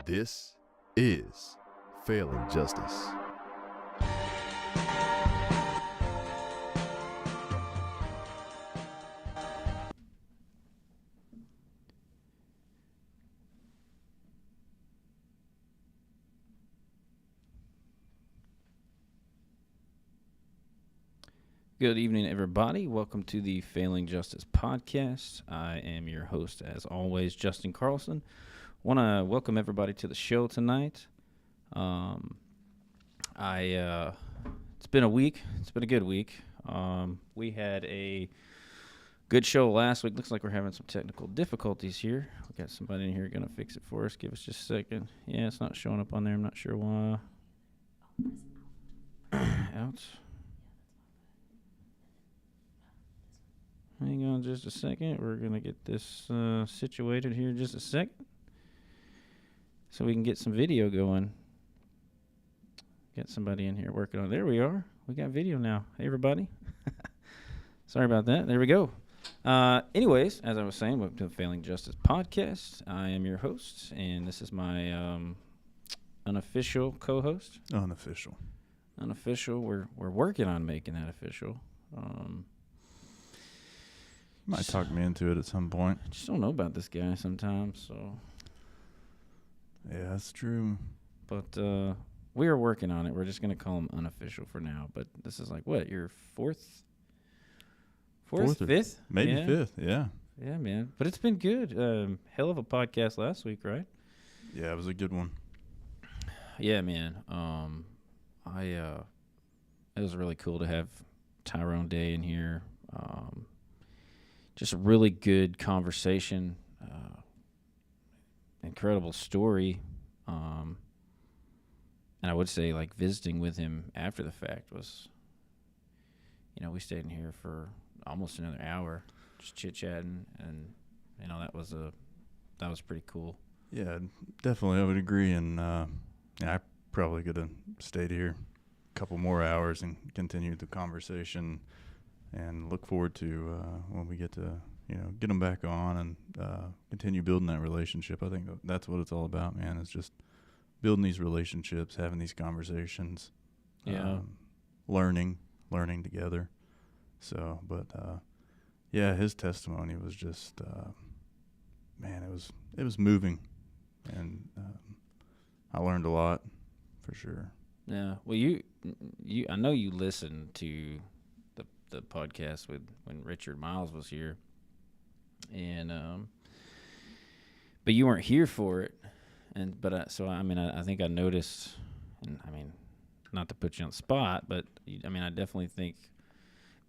This is Failing Justice. Good evening, everybody. Welcome to the Failing Justice podcast. I am your host, as always, Justin Carlson. Want to welcome everybody to the show tonight. It's been a week. It's been a good week. We had a good show last week. Looks like we're having some technical difficulties here. We got somebody in here going to fix it for us. Give us just a second. Yeah, it's not showing up on there. I'm not sure why. Out. Hang on just a second. We're going to get this situated here in just a second so we can get some video going. Got somebody in here working on it. There we are. We got video now. Hey, everybody. Sorry about that. There we go. Anyways, as I was saying, welcome to the Failing Justice podcast. I am your host, and this is my unofficial co-host. Unofficial. We're working on making that official. Might talk me into it at some point. I just don't know about this guy sometimes, so. Yeah, that's true. But we are working on it. We're just going to call him unofficial for now. But this is like, what, your fourth, fifth? Maybe fifth, yeah. Yeah, man. But it's been good. Hell of a podcast last week, right? Yeah, it was a good one. Yeah, man. It was really cool to have Tyrone Day in here. Just a really good conversation, incredible story, and I would say, like, visiting with him after the fact was, we stayed in here for almost another hour, just chit-chatting, and, that was pretty cool. Yeah, definitely, I would agree, and I probably could have stayed here a couple more hours and continued the conversation. And look forward to when we get to, get them back on and continue building that relationship. I think that's what it's all about, man. It's just building these relationships, having these conversations, learning together. So, but his testimony was just, man, it was moving, and I learned a lot for sure. Yeah. Well, I know you listened to the podcast when Richard Miles was here, and but you weren't here for it, I think I noticed, and not to put you on the spot, but I definitely think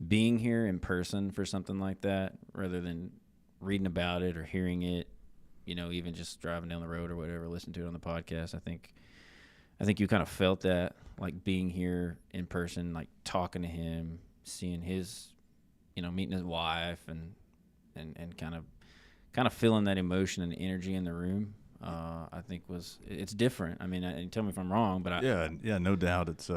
being here in person for something like that, rather than reading about it or hearing it, even just driving down the road or whatever, listen to it on the podcast, I think you kind of felt that, like, being here in person, like talking to him, seeing his, meeting his wife, and kind of feeling that emotion and energy in the room. I think it's different. Tell me if I'm wrong, but no doubt. It's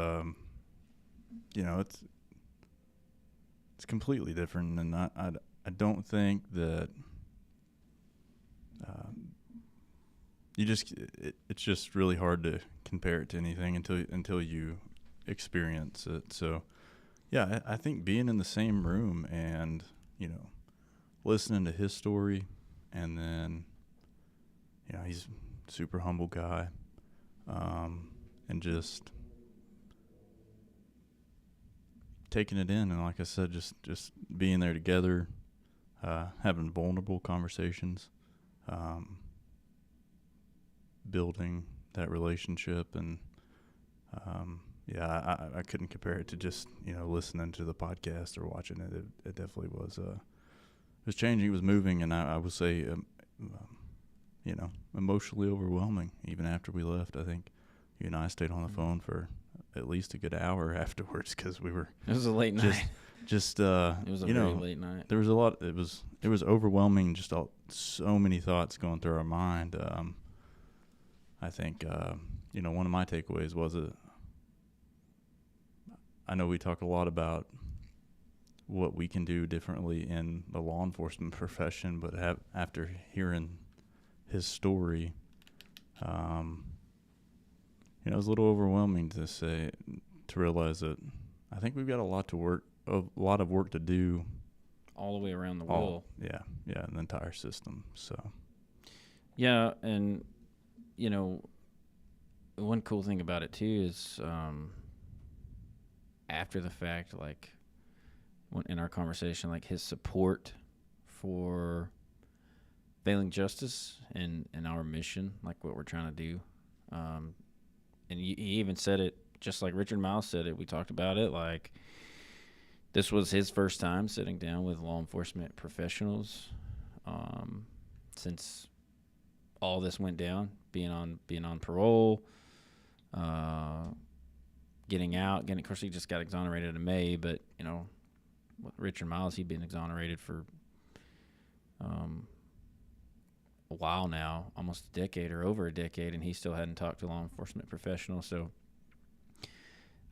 it's completely different, and I don't think that it's just really hard to compare it to anything until you experience it. So. Yeah, I think being in the same room and, listening to his story, and then, he's a super humble guy, and just taking it in. And like I said, just being there together, having vulnerable conversations, building that relationship, and, I couldn't compare it to just, listening to the podcast or watching it. It definitely was, it was changing. It was moving, and I would say, emotionally overwhelming. Even after we left, I think you and I stayed on the phone for at least a good hour afterwards, because we were. It was a late night. It was a very late night. There was a lot. It was overwhelming. Just so many thoughts going through our mind. I think one of my takeaways was I know we talk a lot about what we can do differently in the law enforcement profession, but after hearing his story, It was a little overwhelming to realize that I think we've got a lot of work to do. All the way around the wheel. Yeah, the entire system. So. Yeah, and one cool thing about it too is after the fact, like in our conversation, like his support for Failing Justice and our mission, like what we're trying to do. And he even said it just like Richard Miles said it. We talked about it like this was his first time sitting down with law enforcement professionals since all this went down, being on parole, getting out. Of course, he just got exonerated in May, but Richard Miles, he'd been exonerated for a while now, almost a decade or over a decade, and he still hadn't talked to law enforcement professionals. So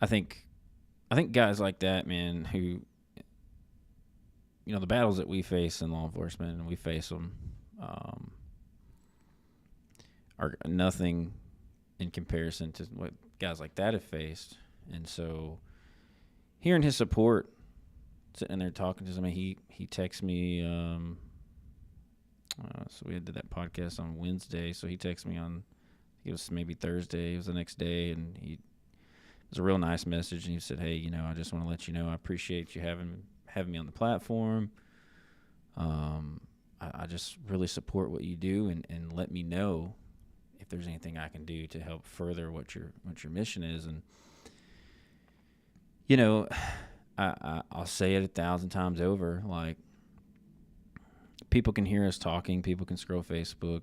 I think guys like that, man, who the battles that we face in law enforcement, and we face them, are nothing in comparison to what guys like that have faced. And so hearing his support, sitting there talking to somebody, he texted me, so we did that podcast on Wednesday, so he texted me on, I think it was maybe Thursday, it was the next day, and it was a real nice message, and he said, hey, I just want to let you know I appreciate you having me on the platform. I just really support what you do, and let me know if there's anything I can do to help further what your mission is. And I'll say it 1,000 times over, like, people can hear us talking, people can scroll Facebook,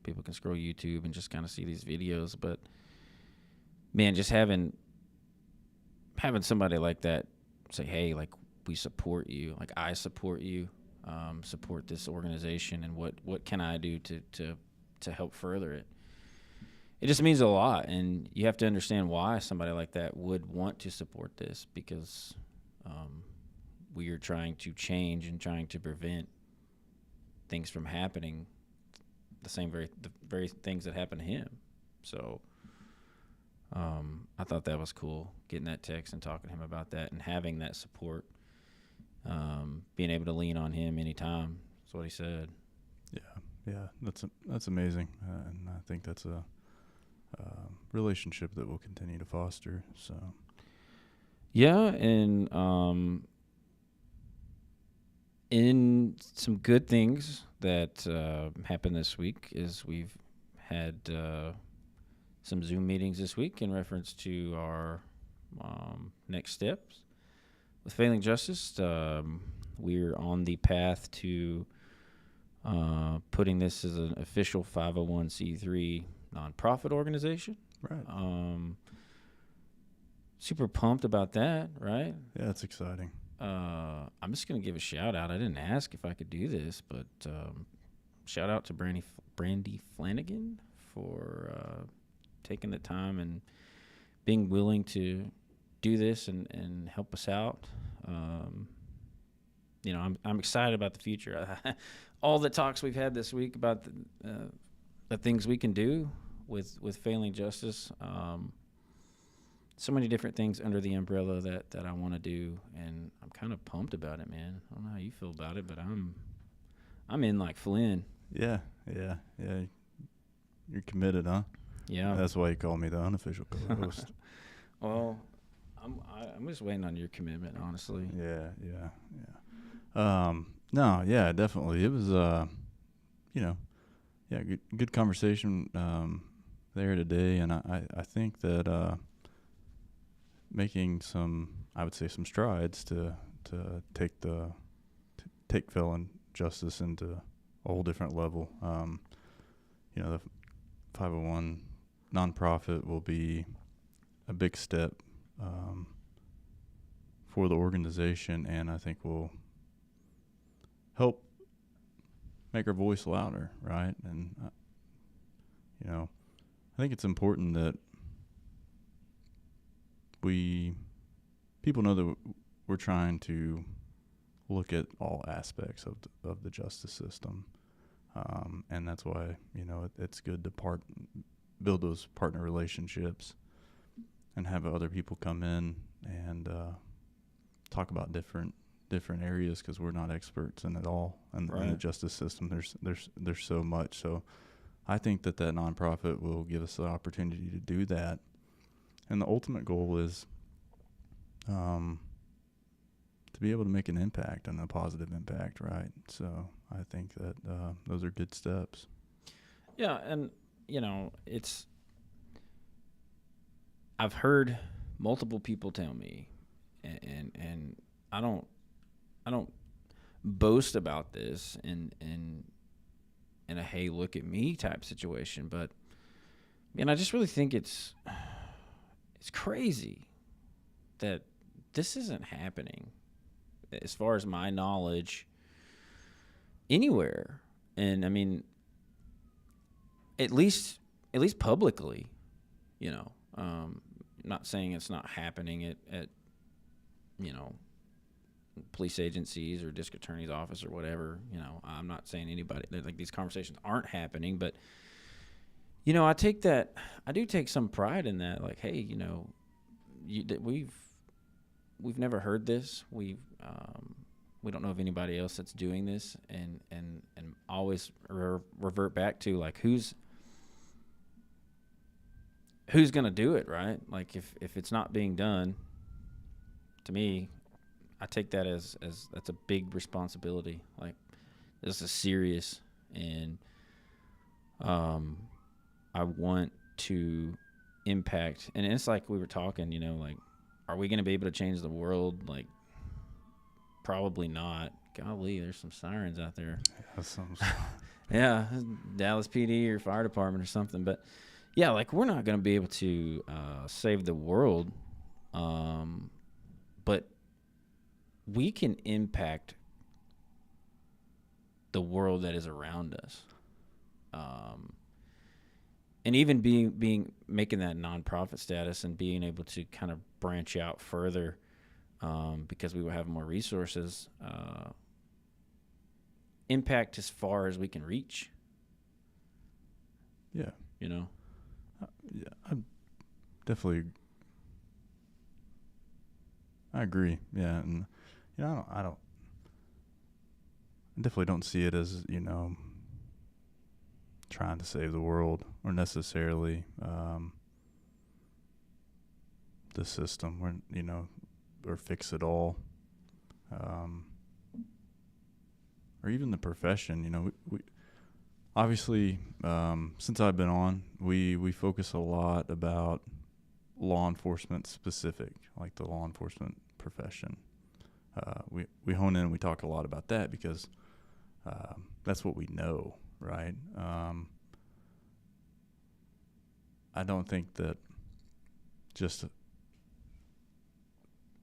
people can scroll YouTube and just kind of see these videos, but man, just having somebody like that say, hey, like, we support you, like, I support you, support this organization, and what can I do to help further it. It just means a lot, and you have to understand why somebody like that would want to support this, because we are trying to change and trying to prevent things from happening, the very things that happened to him. So I thought that was cool, getting that text and talking to him about that and having that support, being able to lean on him anytime. That's what he said. Yeah, that's amazing, and I think that's a relationship that we'll continue to foster. So, yeah, and in some good things that happened this week is we've had some Zoom meetings this week in reference to our next steps with Failing Justice. We're on the path to putting this as an official 501c3 nonprofit organization. Right. Super pumped about that, right? Yeah, it's exciting. I'm just going to give a shout out. I didn't ask if I could do this, but shout out to Brandy Flanagan for taking the time and being willing to do this and help us out. I'm excited about the future. All the talks we've had this week about the things we can do with Failing Justice. So many different things under the umbrella that I want to do, and I'm kind of pumped about it, man. I don't know how you feel about it, but I'm in like Flynn. Yeah. You're committed, huh? Yeah. That's why you call me the unofficial co-host. Well, I'm just waiting on your commitment, honestly. Yeah. No, yeah, definitely. It was, good conversation there today, and I think that making some strides to take Failing Justice into a whole different level. The 501 nonprofit will be a big step for the organization, and I think will help make our voice louder, right? And I think it's important that people know that we're trying to look at all aspects of the justice system, and that's why it's good to build those partner relationships and have other people come in and talk about different areas, because we're not experts in it all. And in the Right. justice system, there's so much. So I think that nonprofit will give us the opportunity to do that. And the ultimate goal is to be able to make an impact, and a positive impact, right? So I think that those are good steps. Yeah, and I've heard multiple people tell me, and I don't boast about this in a hey, look at me type situation, but I just really think it's crazy that this isn't happening, as far as my knowledge, anywhere. And I mean, at least publicly, not saying it's not happening at police agencies or district attorney's office or whatever. I'm not saying anybody like these conversations aren't happening, but I do take some pride in that. Like, hey, we've never heard this. We don't know of anybody else that's doing this, and always revert back to, like, who's gonna do it, right? Like, if it's not being done, to me, I take that as that's a big responsibility. Like, this is serious, and I want to impact. And it's like we were talking, like, are we going to be able to change the world? Like, probably not. Golly, there's some sirens out there. Yeah, Dallas PD or fire department or something. But yeah, like, we're not going to be able to save the world, but we can impact the world that is around us. And even making that nonprofit status and being able to kind of branch out further, because we will have more resources, impact as far as we can reach. Yeah. Yeah, I definitely. I agree. Yeah, and I definitely don't see it as trying to save the world, or necessarily the system, or fix it all, or even the profession. We obviously, since I've been on, we focus a lot about law enforcement specific, like the law enforcement profession. We hone in and we talk a lot about that because that's what we know, right? I don't think that just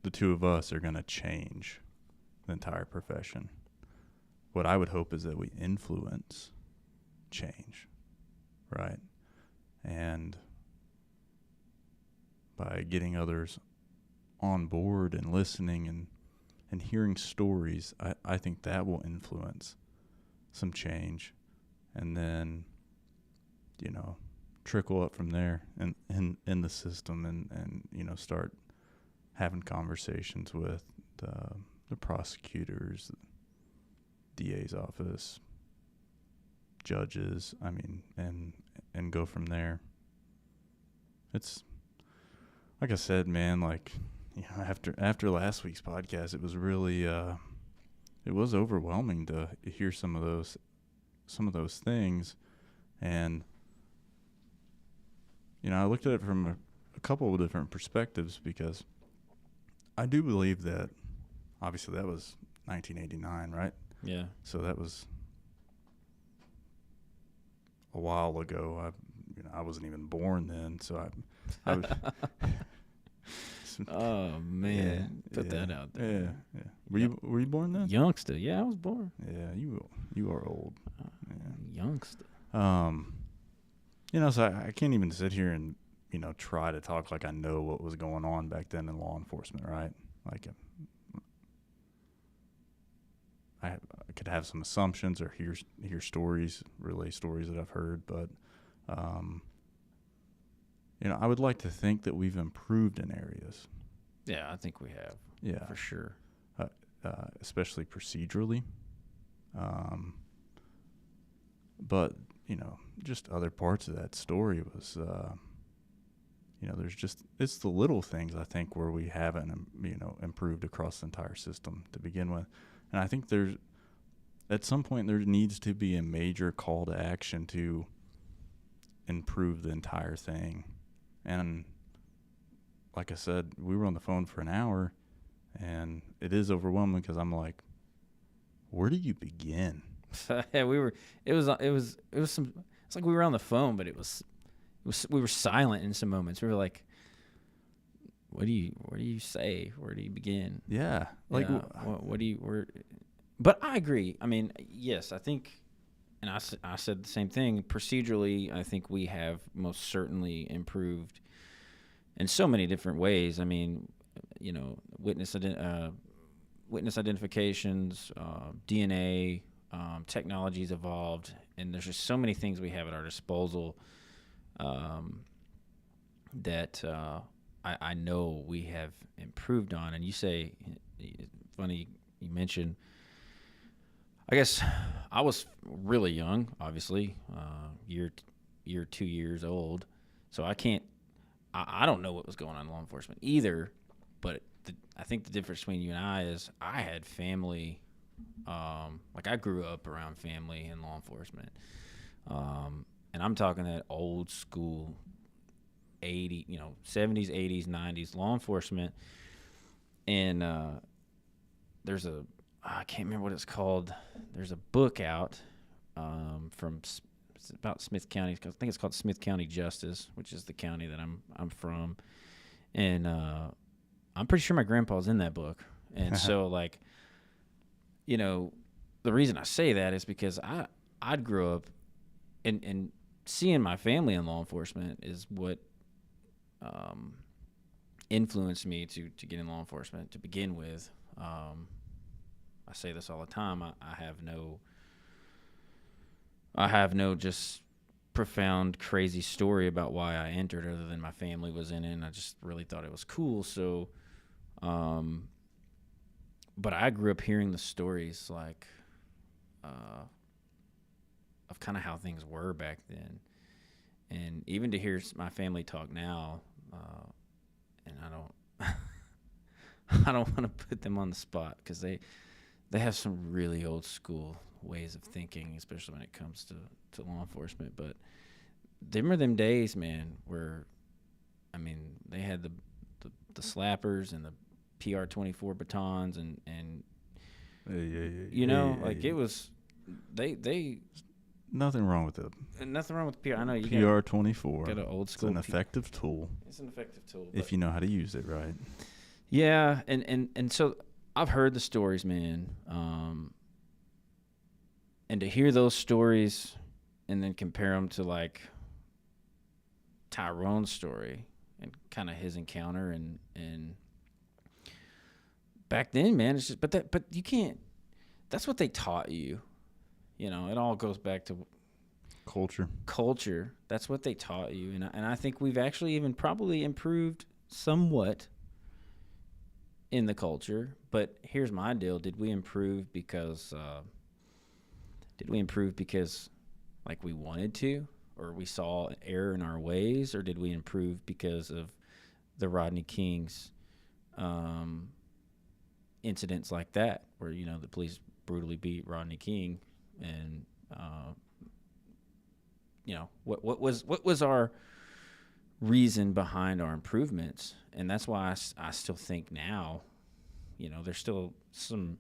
the two of us are going to change the entire profession. What I would hope is that we influence change, right? And by getting others on board and listening and hearing stories, I think that will influence some change, and then trickle up from there and in the system, and start having conversations with the prosecutors, DA's office, judges, and go from there. It's like I said, man, like, after last week's podcast, it was really it was overwhelming to hear some of those things. And I looked at it from a couple of different perspectives, because I do believe that, obviously, that was 1989, right? Yeah. So that was a while ago. I wasn't even born then, so I was. Oh man, put that out there. Yeah. Were you born then? Youngster, yeah, I was born. Yeah, you are old. Yeah. Youngster. So I can't even sit here and try to talk like I know what was going on back then in law enforcement, right? Like, I could have some assumptions or hear stories, relay stories that I've heard, but I would like to think that we've improved in areas. Yeah, I think we have. Yeah. For sure. Especially procedurally. But, just other parts of that story was, it's the little things, I think, where we haven't, improved across the entire system to begin with. And I think at some point, there needs to be a major call to action to improve the entire thing. And like I said, we were on the phone for an hour, and it is overwhelming because I'm like, where do you begin? Yeah, it was it's like we were on the phone, but we were silent in some moments. We were like, where do you say? Where do you begin? Yeah. But I agree. I mean, yes, I think, and I said the same thing. Procedurally, I think we have most certainly improved in so many different ways. I mean, witness identifications, DNA, technology's evolved, and there's just so many things we have at our disposal that I know we have improved on. And you say, funny, you mentioned, I guess I was really young, obviously, year 2 years old, so I don't know what was going on in law enforcement either, but I think the difference between you and I is I had family, I grew up around family in law enforcement, and I'm talking that old school 70s, 80s, 90s law enforcement, and I can't remember what it's called. There's a book out it's about Smith County. I think it's called Smith County Justice, which is the county that I'm from, and I'm pretty sure my grandpa's in that book. And so, the reason I say that is because I grew up and seeing my family in law enforcement is what influenced me to get in law enforcement to begin with. I say this all the time. I have no just profound, crazy story about why I entered other than my family was in it, and I just really thought it was cool. So, but I grew up hearing the stories, of kind of how things were back then. And even to hear my family talk now, and I don't want to put them on the spot because they have some really old school ways of thinking, especially when it comes to law enforcement. But them days, man, where, I mean, they had the slappers and the PR-24 batons and it was they nothing wrong with nothing wrong with PR. I know you PR-24. got an old school. It's an effective tool. It's an effective tool if you know how to use it right. Yeah, and so I've heard the stories, man, and to hear those stories and then compare them to Tyrone's story and kind of his encounter and back then, man, it's just but you can't. That's what they taught you. It all goes back to culture. That's what they taught you, and I think we've actually even probably improved somewhat in the culture. But here's my deal: did we improve because we wanted to, or we saw an error in our ways, or did we improve because of the Rodney King's incidents like that, where the police brutally beat Rodney King, and what was our reason behind our improvements? And that's why I still think now, there's still some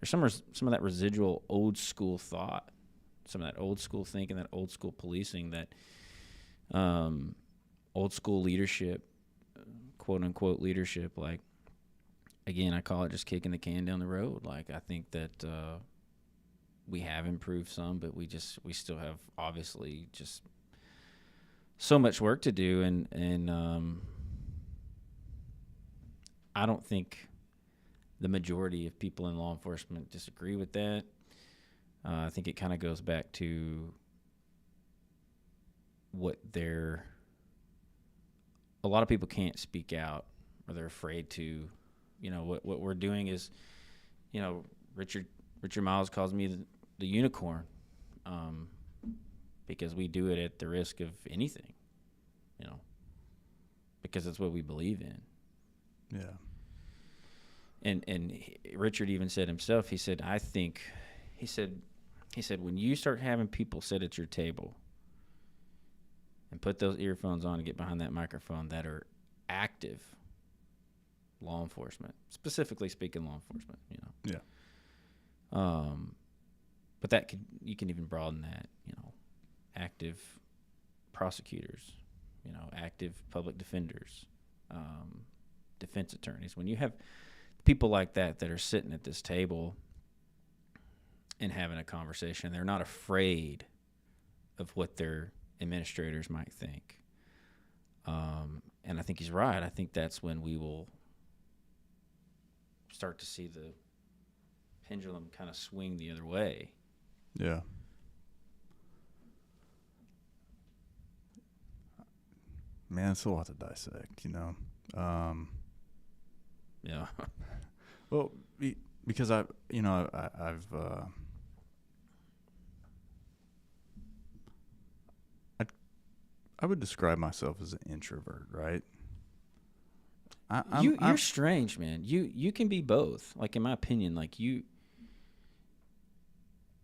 of that residual old school thought, some of that old school thinking, that old school policing, that old school leadership, quote unquote leadership. Again, I call it just kicking the can down the road. I think that we have improved some, but we still have obviously just so much work to do, and I don't think the majority of people in law enforcement disagree with that. I think it kind of goes back to what their a lot of people can't speak out, or they're afraid to. You know, what we're doing is, you know, Richard Miles calls me the unicorn, because we do it at the risk of anything, you know, because it's what we believe in. Yeah. And Richard even said himself, he said, when you start having people sit at your table and put those earphones on and get behind that microphone that are active law enforcement, specifically speaking law enforcement, you know. Yeah. But you can even broaden that, you know, active prosecutors, you know, active public defenders, defense attorneys. When you have people like that are sitting at this table and having a conversation, they're not afraid of what their administrators might think. And I think he's right. I think that's when we will start to see the pendulum kind of swing the other way. Yeah. Man, it's a lot to dissect, you know. Yeah. Well, because I've I would describe myself as an introvert, right? You're strange, man. You can be both. Like, in my opinion, like you.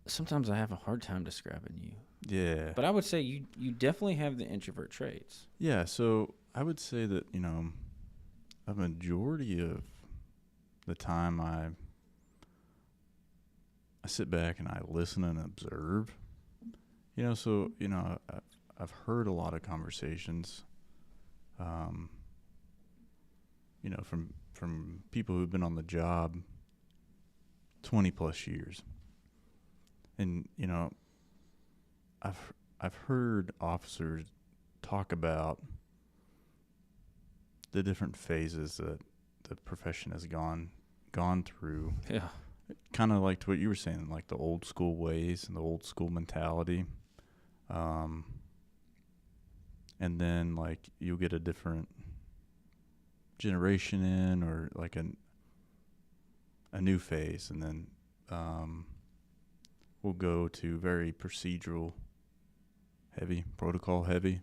Sometimes I have a hard time describing you. Yeah. But I would say you definitely have the introvert traits. Yeah, so I would say that, you know, a majority of the time I sit back and I listen and observe. You know, so, you know, I've heard a lot of conversations, you know, from people who've been on the job 20 plus years. And, you know, I've heard officers talk about the different phases that the profession has gone through. Yeah. Kind of like what you were saying, like the old school ways and the old school mentality. And then, like, you'll get a different generation in, or like a new phase, and then we'll go to very procedural heavy, protocol heavy,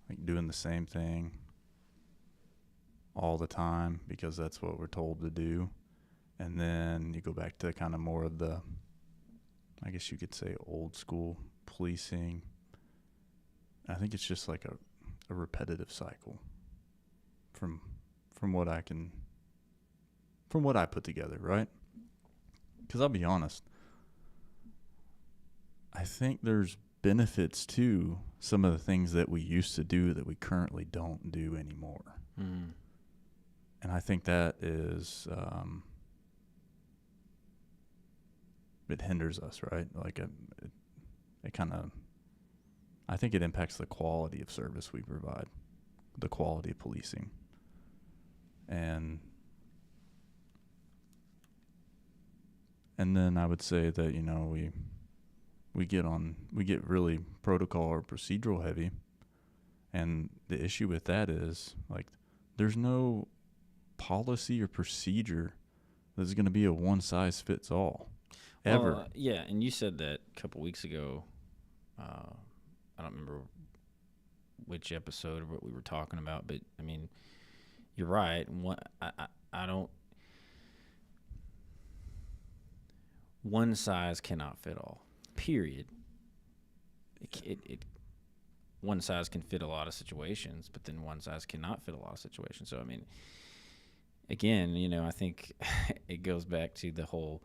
like doing the same thing all the time because that's what we're told to do. And then you go back to kind of more of the, I guess you could say, old school policing. I think it's just like a repetitive cycle from what I put together, right? Because I'll be honest, I think there's benefits to some of the things that we used to do that we currently don't do anymore. Mm. And I think that is, it hinders us, right? Like it kind of, I think it impacts the quality of service we provide, the quality of policing. And then I would say that, you know, we get really protocol or procedural heavy. And the issue with that is, like, there's no policy or procedure that's going to be a one size fits all ever. Yeah, and you said that a couple weeks ago. I don't remember which episode or what we were talking about, but I mean, you're right. I don't. One size cannot fit all. Period. It one size can fit a lot of situations, but then one size cannot fit a lot of situations. So I mean, again, you know, I think it goes back to the whole.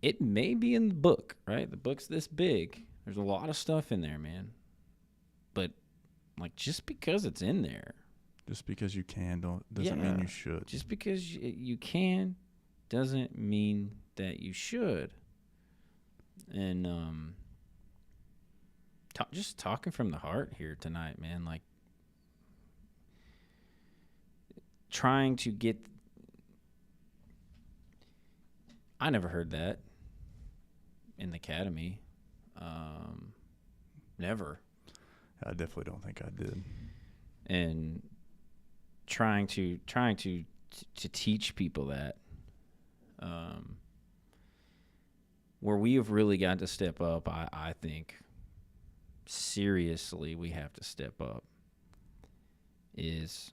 It may be in the book, right? The book's this big. There's a lot of stuff in there, man. But, like, just because it's in there. Just because you can doesn't mean you should. Just because you can doesn't mean that you should. And just talking from the heart here tonight, man. Like, trying to get... I never heard that in the academy. Never. I definitely don't think I did. And trying to teach people that, where we have really got to step up, I think seriously we have to step up, is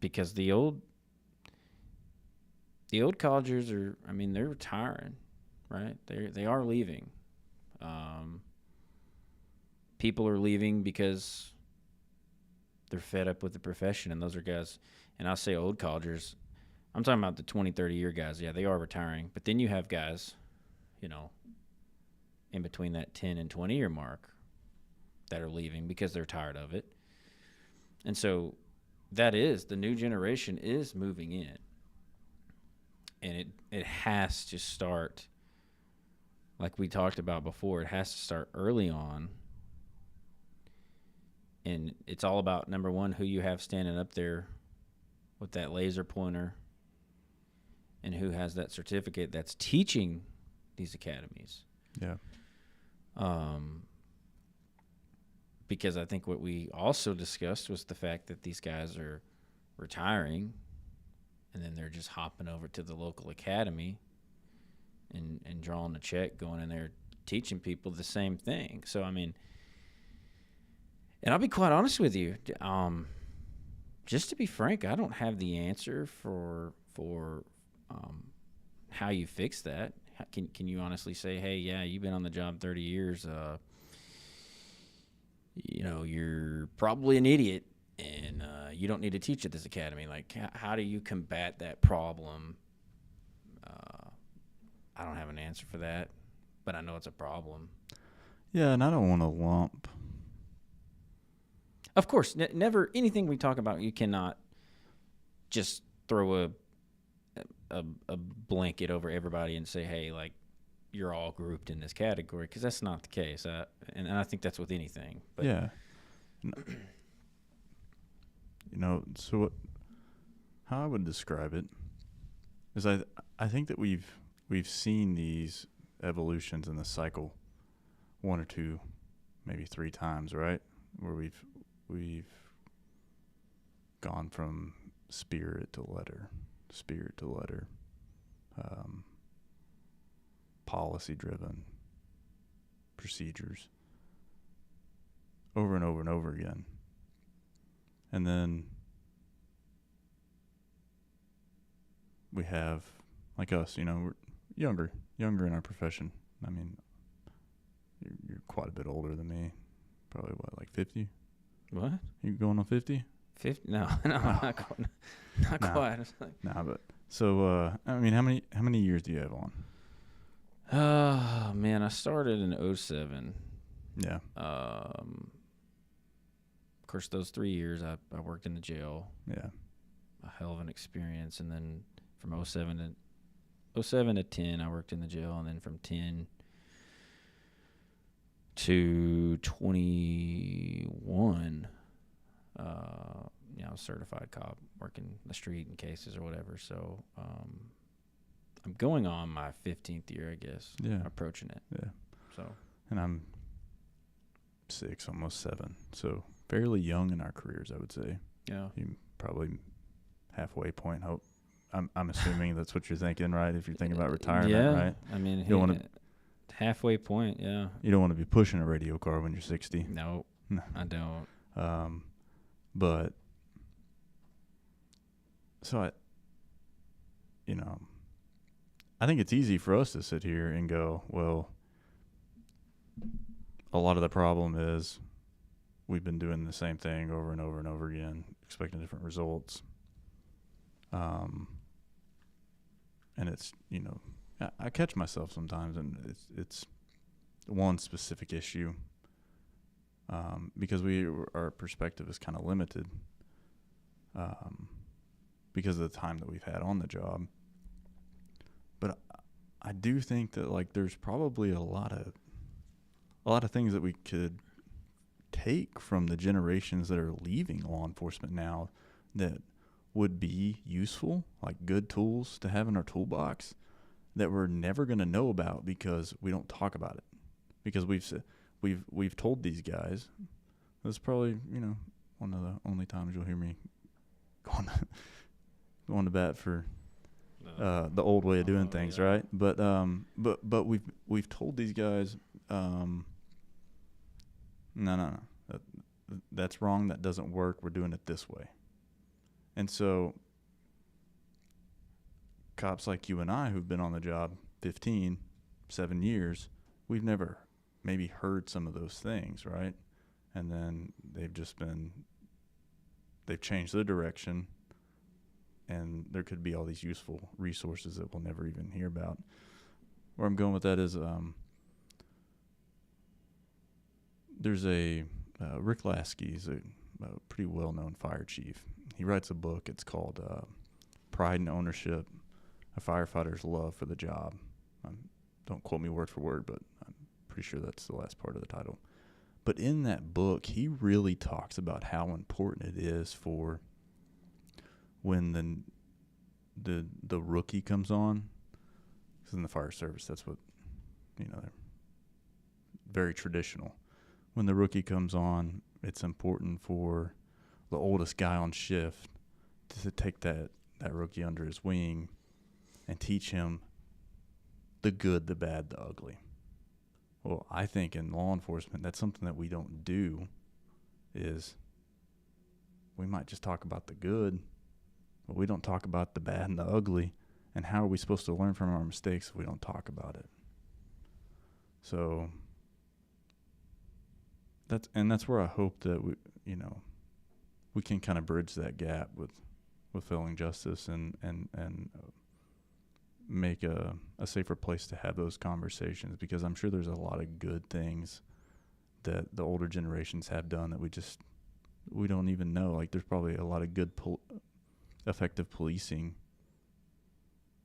because the old collegers are, I mean, they're retiring, right? They are leaving. People are leaving because they're fed up with the profession, and those are guys, and I'll say old collegers, I'm talking about the 20, 30-year guys. Yeah, they are retiring. But then you have guys, you know, in between that 10 and 20-year mark that are leaving because they're tired of it. And so that is, the new generation is moving in. And it has to start, like we talked about before, it has to start early on. And it's all about, number one, who you have standing up there with that laser pointer and who has that certificate that's teaching these academies. Yeah. Because I think what we also discussed was the fact that these guys are retiring and then they're just hopping over to the local academy and drawing a check, going in there teaching people the same thing. So, I mean, and I'll be quite honest with you, just to be frank, I don't have the answer for how you fix that. Can you honestly say, hey, yeah, you've been on the job 30 years, you know, you're probably an idiot, and you don't need to teach at this academy. Like, how do you combat that problem? I don't have an answer for that, but I know it's a problem. Yeah, and I don't want to lump. Of course, never anything we talk about, you cannot just throw a blanket over everybody and say, hey, like, you're all grouped in this category, because that's not the case. And I think that's with anything. But Yeah. You know, so how I would describe it is I think that we've seen these evolutions in the cycle one or two, maybe three times, right? Where we've gone from spirit to letter, policy-driven procedures over and over and over again. And then we have, like us, you know, we're younger in our profession. I mean, you're quite a bit older than me. Probably, what, like 50? what? You going on 50? 50? No, not quite. Not No. quite. It's like, Nah, but so I mean, how many years do you have on? oh man, I started in 2007. Yeah. Of course, those 3 years I worked in the jail. Yeah. A hell of an experience. And then from 2007 to 10, I worked in the jail, and then from 10 to 21, I was a certified cop, working the street in cases or whatever. So I'm going on my 15th year, I guess. Yeah. Approaching it. Yeah. So And I'm 6, almost 7. So fairly young in our careers, I would say. yeah. You probably halfway point. Hope I'm assuming that's what you're thinking, right? If you're thinking about retirement, yeah. right? I mean, You don't wanna- halfway point. Yeah. You don't want to be pushing a radio car when you're 60. No, No. I don't. But so I think it's easy for us to sit here and go, well, a lot of the problem is we've been doing the same thing over and over and over again, expecting different results. And it's, I catch myself sometimes, and it's one specific issue, because our perspective is kind of limited, because of the time that we've had on the job. But I do think that, like, there's probably a lot of things that we could take from the generations that are leaving law enforcement now that would be useful, like good tools to have in our toolbox, that we're never going to know about because we don't talk about it. Because we've told these guys. That's probably, one of the only times you'll hear me going to bat for the old way of doing things, yeah. right? But we've told these guys, no, that's wrong. That doesn't work. We're doing it this way. And so cops like you and I who've been on the job 7 years, we've never maybe heard some of those things, right? And then they've changed the direction, and there could be all these useful resources that we'll never even hear about. Where I'm going with that is there's Rick Lasky is a pretty well-known fire chief. He writes a book. It's called Pride and Ownership, A Firefighter's Love for the Job. Don't quote me word for word, but I'm pretty sure that's the last part of the title. But in that book, he really talks about how important it is for when the rookie comes on. Because in the fire service, that's what, they're very traditional. When the rookie comes on, it's important for the oldest guy on shift to take that rookie under his wing and teach him the good, the bad, the ugly. Well, I think in law enforcement, that's something that we don't do. Is we might just talk about the good, but we don't talk about the bad and the ugly. And how are we supposed to learn from our mistakes if we don't talk about it? So that's where I hope that we can kind of bridge that gap with Failing Justice and make a safer place to have those conversations, because I'm sure there's a lot of good things that the older generations have done that we don't even know. Like there's probably a lot of good effective policing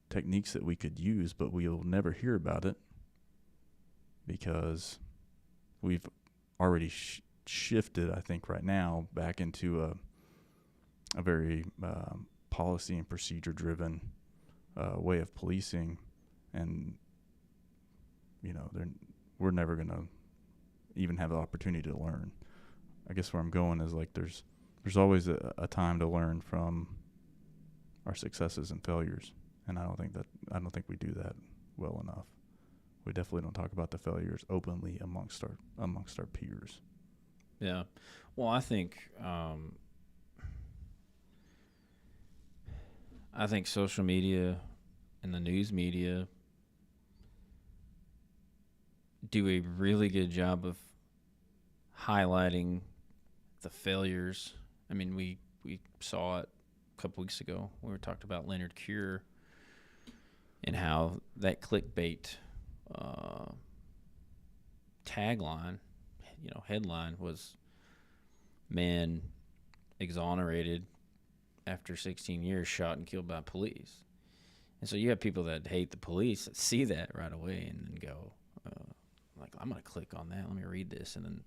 techniques that we could use, but we'll never hear about it because we've already shifted, I think, right now back into a very policy and procedure driven way of policing, and we're never going to even have the opportunity to learn. I guess where I'm going is like there's always a time to learn from our successes and failures, and I don't think we do that well enough. We definitely don't talk about the failures openly amongst our peers. Yeah. Well, I think social media and the news media do a really good job of highlighting the failures. I mean, we saw it a couple weeks ago. We talked about Leonard Cure and how that clickbait tagline, headline was "Man exonerated after 16 years, shot and killed by police." And so you have people that hate the police that see that right away and then go, I'm going to click on that. Let me read this. And then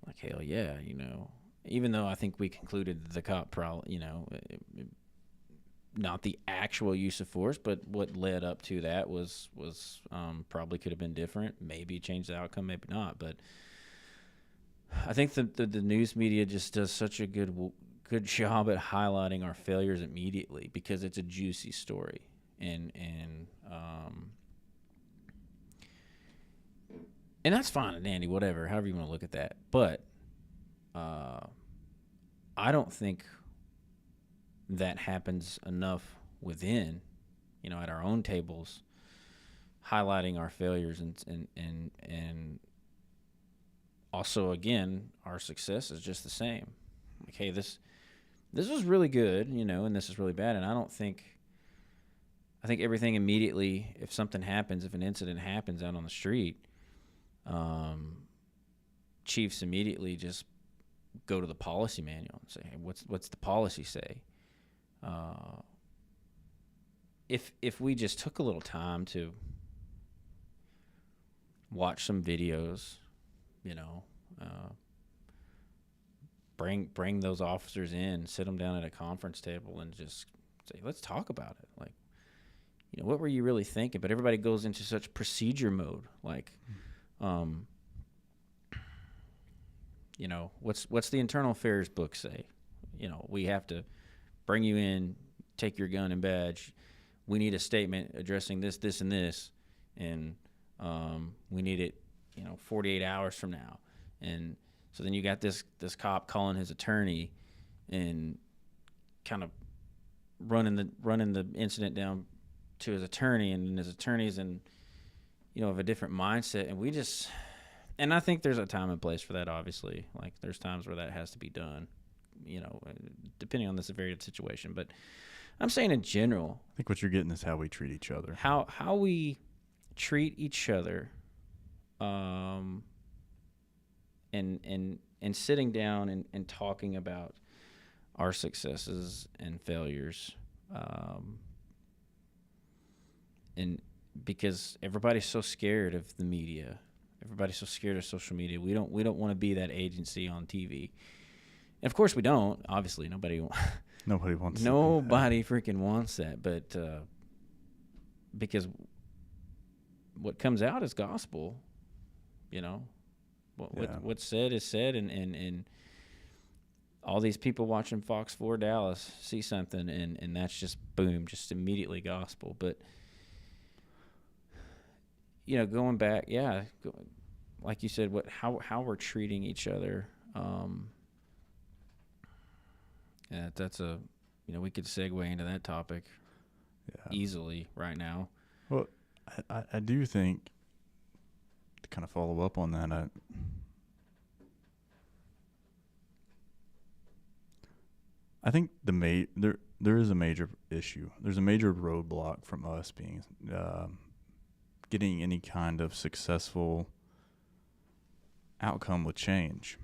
like, hell yeah, even though I think we concluded the cop probably, not the actual use of force, but what led up to that was probably could have been different. Maybe change the outcome, maybe not. But I think the news media just does such a good job at highlighting our failures immediately because it's a juicy story, and that's fine and dandy, whatever, however you want to look at that. But I don't think that happens enough within, at our own tables, highlighting our failures and also, again, our success is just the same. Like, hey, this was really good, and this is really bad. And I think everything immediately, if something happens, if an incident happens out on the street, chiefs immediately just go to the policy manual and say, hey, what's the policy say? If we just took a little time to watch some videos, bring those officers in, sit them down at a conference table, and just say, let's talk about it. Like, what were you really thinking? But everybody goes into such procedure mode. Like, You know, what's the internal affairs book say? You know, we have to bring you in, take your gun and badge. We need a statement addressing this, this, and this, and we need it, 48 hours from now. And so then you got this cop calling his attorney and kind of running the incident down to his attorney, and his attorney's in, of a different mindset. And I think there's a time and place for that, obviously. Like, there's times where that has to be done, depending on the severity of the situation. But I'm saying in general, I think what you're getting is how we treat each other. How we treat each other, and sitting down and talking about our successes and failures, and because everybody's so scared of the media, everybody's so scared of social media. We don't want to be that agency on TV, and of course we don't. Obviously, nobody wants freaking wants that. But because what comes out is gospel, what's said is said, and all these people watching Fox 4 Dallas see something, and that's just boom, just immediately gospel. But going back, like you said, how we're treating each other. Yeah, that's we could segue into that topic easily right now. Well, I do think, to kind of follow up on that, I think there is a major issue. There's a major roadblock from us being getting any kind of successful outcome with change.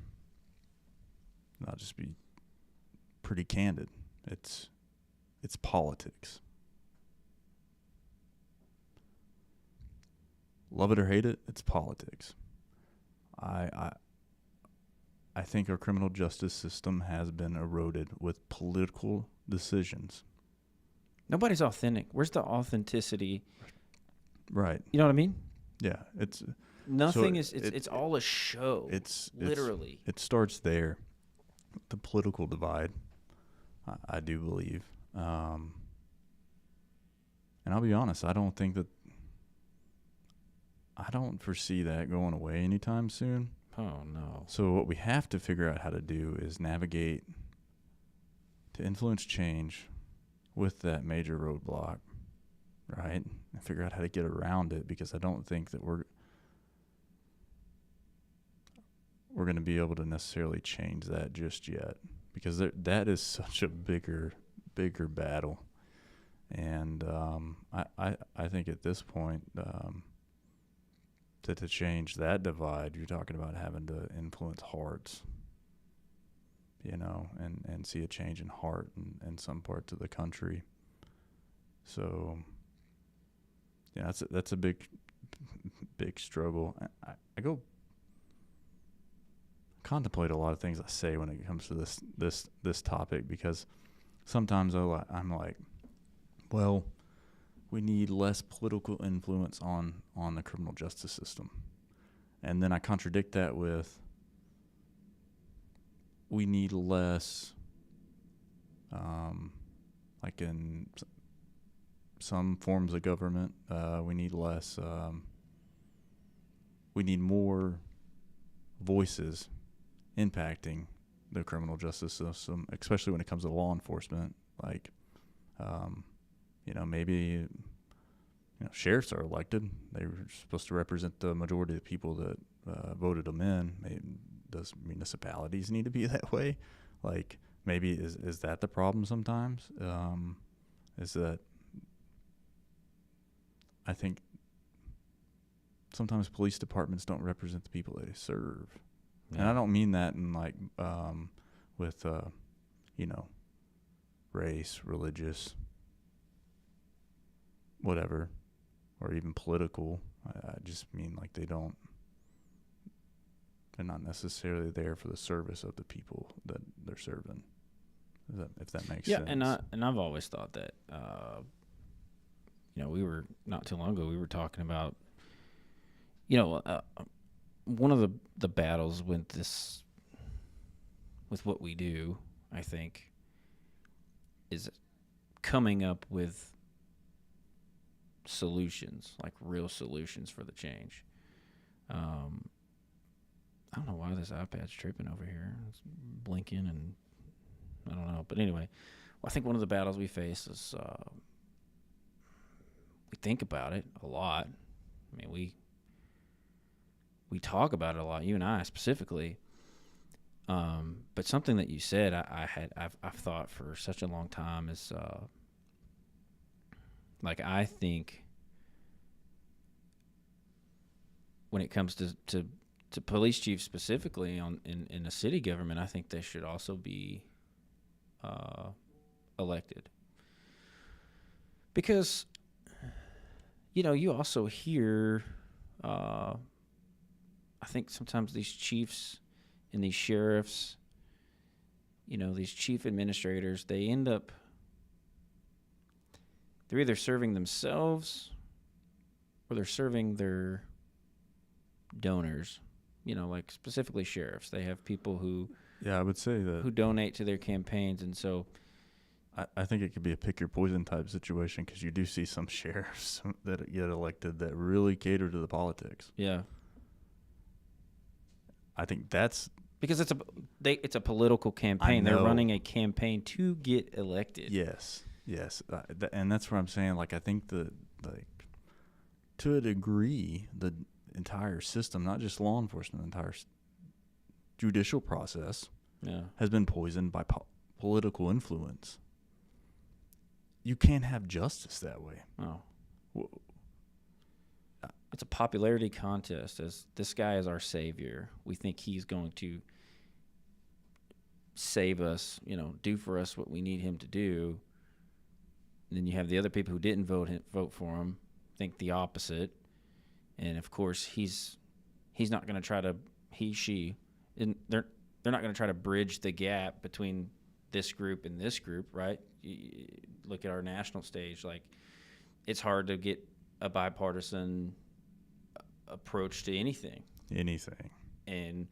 I'll just be pretty candid. It's politics. Love it or hate it, it's politics. I think our criminal justice system has been eroded with political decisions. Nobody's authentic. Where's the authenticity? Right. You know what I mean? Yeah. It's nothing. It's all a show. It's literally. It starts there. The political divide, I do believe. And I'll be honest, I don't foresee that going away anytime soon. Oh, no. So what we have to figure out how to do is navigate to influence change with that major roadblock, right? And figure out how to get around it, because I don't think that we're going to be able to necessarily change that just yet, because that is such a bigger battle. And I think at this point, to change that divide, you're talking about having to influence hearts, and see a change in heart in some parts of the country. So, yeah, that's a big struggle. I contemplate a lot of things I say when it comes to this topic, because sometimes I'm like, well, we need less political influence on the criminal justice system. And then I contradict that with, we need less, like in some forms of government, we need less, we need more voices impacting the criminal justice system, especially when it comes to law enforcement. Like, maybe, sheriffs are elected. They were supposed to represent the majority of the people that voted them in. Does municipalities need to be that way? Like, maybe is that the problem sometimes? Is that I think sometimes police departments don't represent the people they serve. Yeah. And I don't mean that in like with race, religious, whatever, or even political. I just mean like they're not necessarily there for the service of the people that they're serving. If that makes sense. Yeah, and I've always thought that. We were not too long ago. We were talking about, one of the battles with this with what we do, I think, is coming up with solutions, like real solutions for the change. I don't know why this iPad's tripping over here. It's blinking, and I don't know. But anyway, I think one of the battles we face is we think about it a lot. I mean, we talk about it a lot, you and I specifically. But something that you said, I've thought for such a long time is like, I think when it comes to police chiefs specifically in a city government, I think they should also be elected, because you also hear I think sometimes these chiefs and these sheriffs, these chief administrators, they're either serving themselves or they're serving their donors, like specifically sheriffs. They have people who I would say that who donate to their campaigns, and so I think it could be a pick your poison type situation, because you do see some sheriffs that get elected that really cater to the politics. yeah, I think that's because it's a political campaign. They're know. running a campaign to get elected. yes, and that's where I'm saying, like, I think to a degree, the entire system, not just law enforcement, the entire judicial process, Yeah. has been poisoned by political influence. You can't have justice that way. Oh. It's a popularity contest. As this guy is our savior, we think he's going to save us, do for us what we need him to do. And then you have the other people who didn't vote for him, think the opposite. And of course, he's not going to try to they're not going to try to bridge the gap between this group and this group, right? You look at our national stage, like, it's hard to get a bipartisan approach to anything. And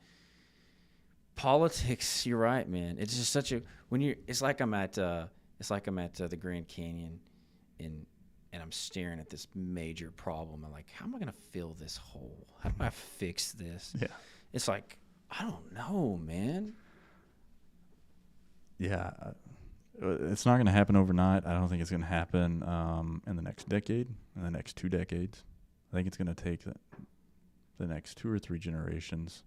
politics, you're right, man. It's just such a it's like I'm at the Grand Canyon, and I'm staring at this major problem. I'm like, how am I going to fill this hole? How do I fix this? Yeah. It's like, I don't know, man. Yeah. It's not going to happen overnight. I don't think it's going to happen in the next decade, in the next 2 decades. I think it's going to take the next 2 or 3 generations.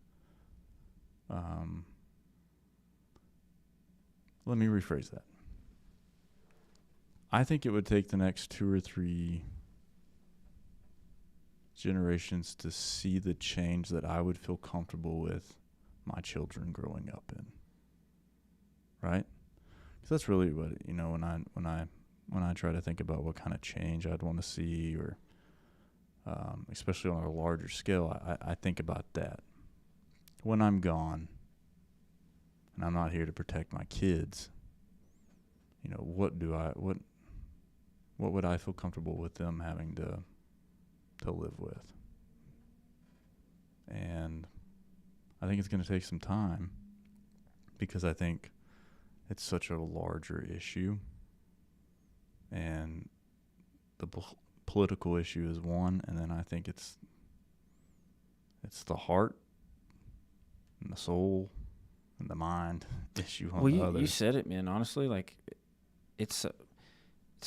Let me rephrase that. I think it would take the next 2 or 3 generations to see the change that I would feel comfortable with my children growing up in. Right? Because that's really what, when I try to think about what kind of change I'd want to see, or especially on a larger scale, I think about that. When I'm gone, and I'm not here to protect my kids, what would I feel comfortable with them having to live with? And I think it's going to take some time, because I think it's such a larger issue, and the political issue is one, and then I think it's the heart and the soul and the mind issue on the other. You said it, man. Honestly, like, it's a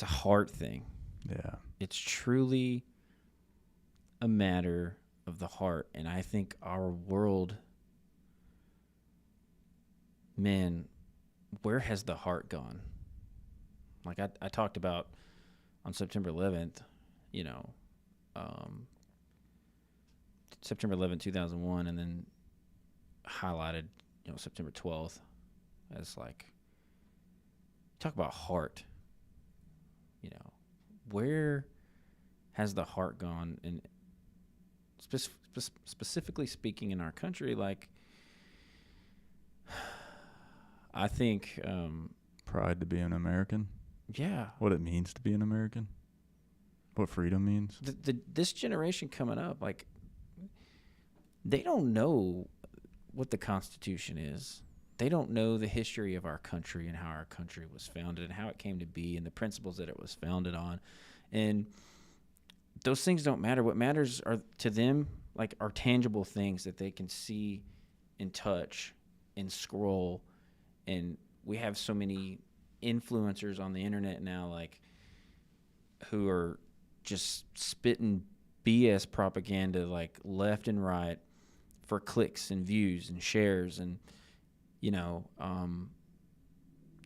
heart thing. Yeah. It's truly a matter of the heart, and I think our world, man, where has the heart gone? Like, I talked about on September 11th, September 11th, 2001, and then highlighted, September 12th as, like, talk about heart. Where has the heart gone? And specifically speaking in our country, like, I think Pride to be an American. Yeah. What it means to be an American. What freedom means. This generation coming up, like, they don't know what the Constitution is. they don't know the history of our country and how our country was founded and how it came to be and the principles that it was founded on. And those things don't matter. What matters are to them like are tangible things that they can see and touch and scroll. And we have so many influencers on the internet now, like, who are just spitting BS propaganda like left and right for clicks and views and shares. And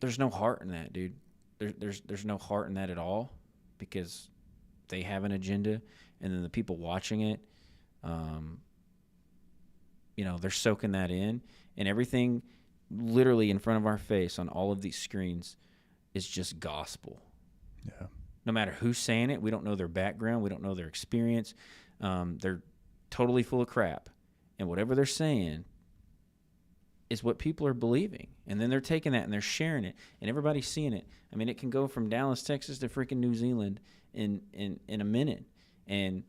there's no heart in that, dude. There's no heart in that at all, because they have an agenda, and then the people watching it, they're soaking that in, and everything literally in front of our face on all of these screens is just gospel. Yeah. No matter who's saying it, we don't know their background, we don't know their experience. They're totally full of crap, and whatever they're saying is what people are believing. And then they're taking that and they're sharing it, and everybody's seeing it. I mean, it can go from Dallas, Texas to freaking New Zealand in a minute. And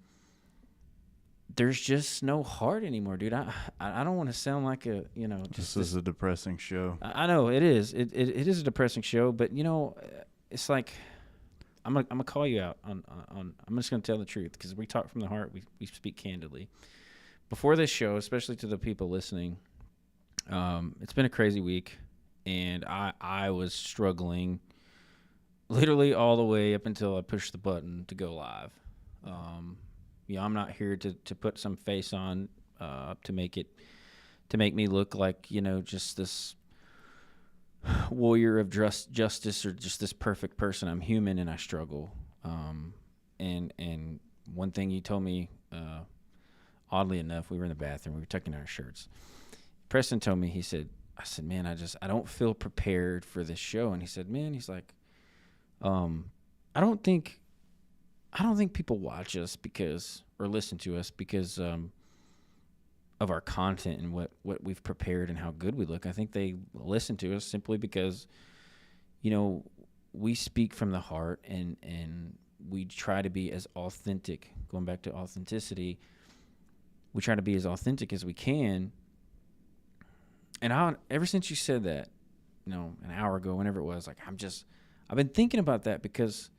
there's just no heart anymore, dude. I don't want to sound like a, This is a depressing show. I know it is. It is a depressing show, but it's like, I'm gonna call you out on I'm just gonna tell the truth, because we talk from the heart. We speak candidly. Before this show, especially to the people listening, it's been a crazy week, and I was struggling literally all the way up until I pushed the button to go live. I'm not here to put some face on to make me look like just this warrior of justice or just this perfect person. I'm human and I struggle. And one thing you told me, oddly enough, we were in the bathroom, we were tucking our shirts. Preston told me, I said, man, I don't feel prepared for this show. And he said, man, he's like, I don't think people watch us or listen to us because of our content and what we've prepared and how good we look. I think they listen to us simply because, we speak from the heart and we try to be as authentic. Going back to authenticity, we try to be as authentic as we can. And ever since you said that, an hour ago, whenever it was, like, I've been thinking about that because,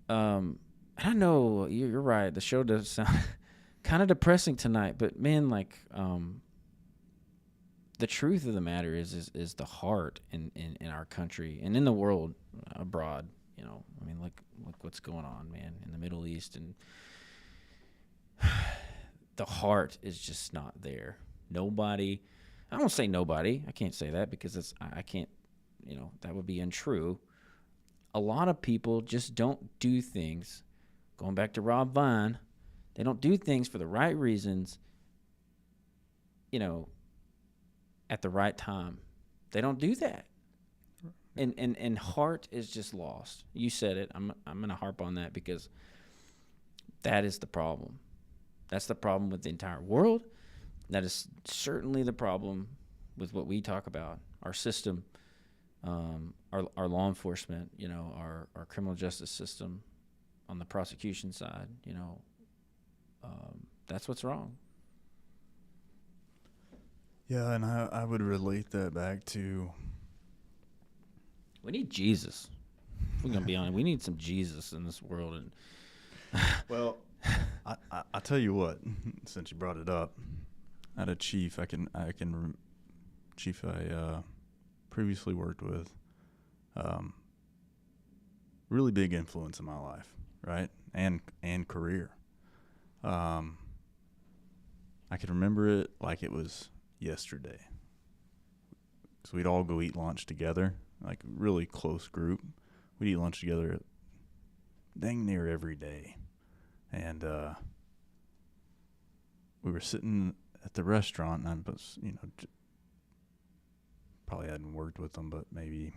and I know you're right. The show does sound kind of depressing tonight, but man, like, the truth of the matter is the heart in our country and in the world abroad. I mean, look what's going on, man, in the Middle East, and the heart is just not there. Nobody. I won't say nobody. I can't say that because I can't, that would be untrue. A lot of people just don't do things. Going back to Rob Vine, they don't do things for the right reasons, at the right time. They don't do that. And heart is just lost. You said it. I'm going to harp on that because that is the problem. That's the problem with the entire world. That is certainly the problem with what we talk about, our system, our law enforcement, our criminal justice system on the prosecution side, that's what's wrong. Yeah, and I would relate that back to... We need Jesus. If we're going to be honest, we need some Jesus in this world. And well, I tell you what, since you brought it up, I had a chief chief I previously worked with, really big influence in my life, right, and career. I can remember it like it was yesterday. So we'd all go eat lunch together, like a really close group. We'd eat lunch together dang near every day. And we were sitting at the restaurant, and I was, probably hadn't worked with them, but maybe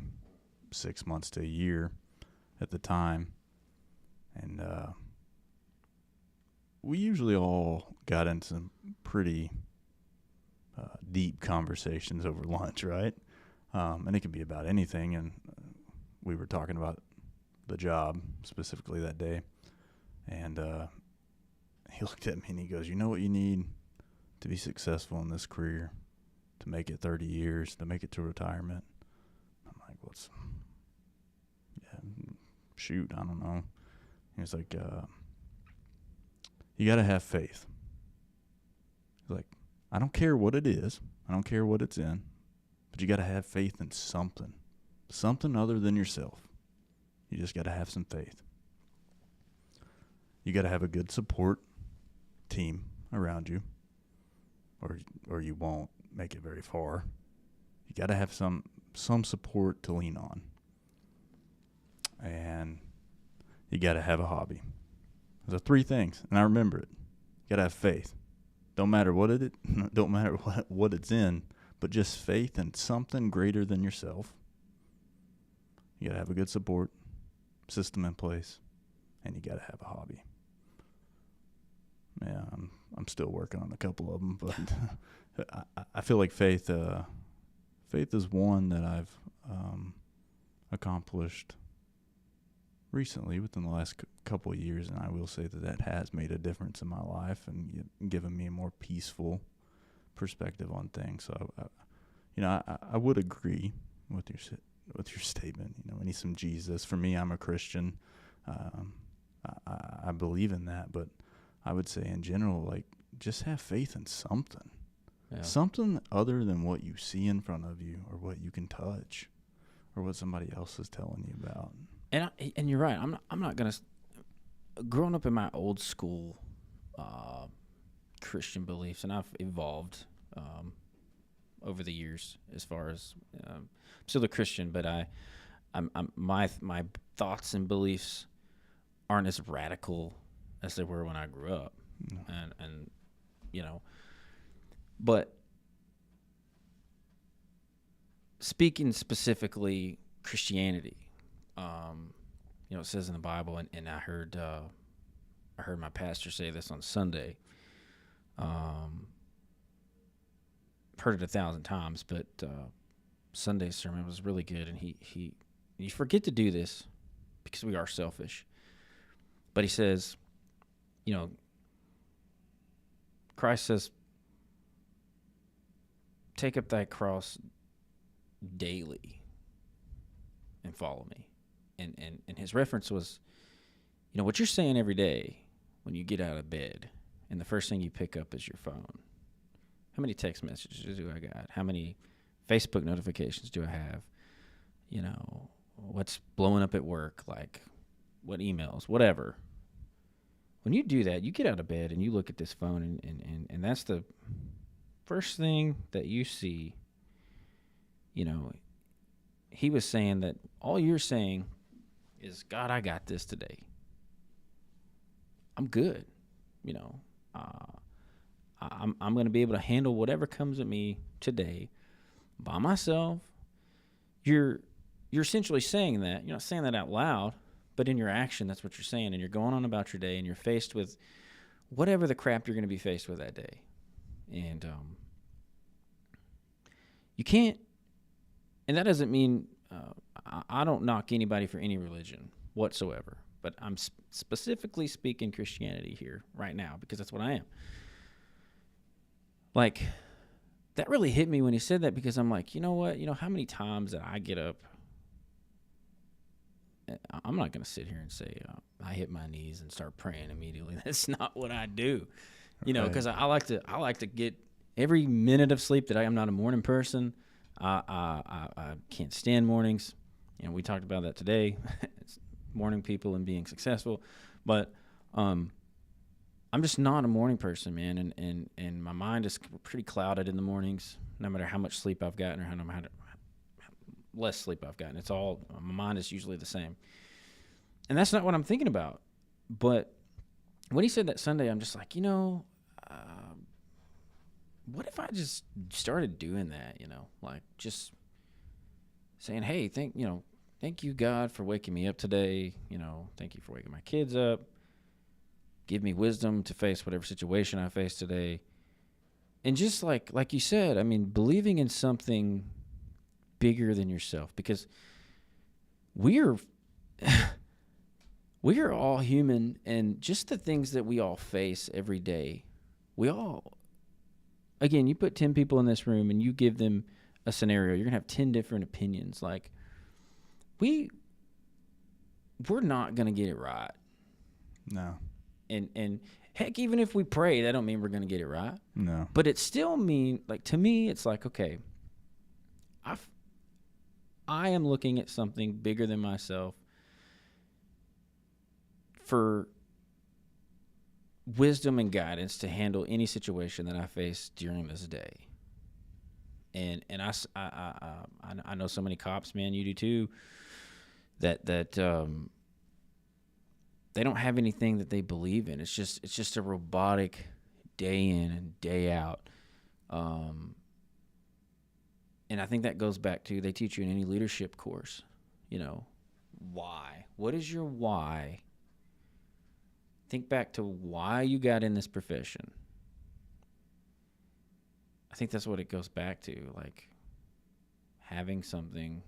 6 months to a year at the time. And we usually all got into some pretty deep conversations over lunch, right? And it could be about anything, and we were talking about the job specifically that day. And he looked at me and he goes, "You know what you need to be successful in this career? to make it 30 years, to make it to retirement. I'm like, shoot, I don't know. He's like, you got to have faith. He's like, I don't care what it is. I don't care what it's in. But you got to have faith in something. Something other than yourself. You just got to have some faith. You got to have a good support team around you. Or you won't make it very far. You got to have some support to lean on. And you got to have a hobby. Those are 3 things, and I remember it. You got to have faith. Don't matter what what it's in, but just faith in something greater than yourself. You got to have a good support system in place, and you got to have a hobby. Yeah, I'm still working on a couple of them, but I feel like faith is one that I've accomplished recently within the last couple of years, and I will say that has made a difference in my life and given me a more peaceful perspective on things. So, I would agree with your statement. I need some Jesus. For me, I'm a Christian. I believe in that, but I would say in general, like, just have faith in something. Yeah. Something other than what you see in front of you or what you can touch or what somebody else is telling you about. And you're right. I'm not gonna. Growing up in my old school Christian beliefs, and I've evolved over the years as far as I'm still a Christian, but my thoughts and beliefs aren't as radical as they were when I grew up, and but speaking specifically Christianity. It says in the Bible, and I heard my pastor say this on Sunday. Heard it 1,000 times, but Sunday's sermon was really good, and he you forget to do this because we are selfish. But he says, Christ says, take up thy cross daily and follow me. And his reference was, what you're saying every day when you get out of bed and the first thing you pick up is your phone. How many text messages do I got? How many Facebook notifications do I have? What's blowing up at work? Like, what emails? Whatever. When you do that, you get out of bed and you look at this phone and that's the first thing that you see. He was saying that all you're saying is, God, I got this today. I'm good. I'm going to be able to handle whatever comes at me today by myself. You're essentially saying that. You're not saying that out loud, but in your action, that's what you're saying. And you're going on about your day, and you're faced with whatever the crap you're going to be faced with that day. And you can't, and that doesn't mean I don't knock anybody for any religion whatsoever, but I'm specifically speaking Christianity here right now because that's what I am. Like, that really hit me when he said that, because I'm like, you know what? How many times that I get up, I'm not going to sit here and say I hit my knees and start praying immediately. That's not what I do, because I like to get every minute of sleep. I'm not a morning person. I can't stand mornings. We talked about that today. It's morning people and being successful, but I'm just not a morning person, man. And my mind is pretty clouded in the mornings, no matter how much sleep I've gotten or how less sleep I've gotten. It's all, my mind is usually the same. And that's not what I'm thinking about. But when he said that Sunday, I'm just like, what if I just started doing that, like just saying, hey, thank you, God, for waking me up today. Thank you for waking my kids up. Give me wisdom to face whatever situation I face today. And just like you said, believing in something bigger than yourself, because we are all human, and just the things that we all face every day, we all again, you put 10 people in this room and you give them a scenario, you're going to have 10 different opinions. Like, we're not going to get it right. No. And heck, even if we pray, that don't mean we're going to get it right. No. But it still mean, like, to me, it's like, okay, I am looking at something bigger than myself for wisdom and guidance to handle any situation that I face during this day. And I know so many cops, man, you do too, that they don't have anything that they believe in. It's just a robotic day in and day out. And I think that goes back to, they teach you in any leadership course, why? What is your why? Think back to why you got in this profession. I think that's what it goes back to, like having something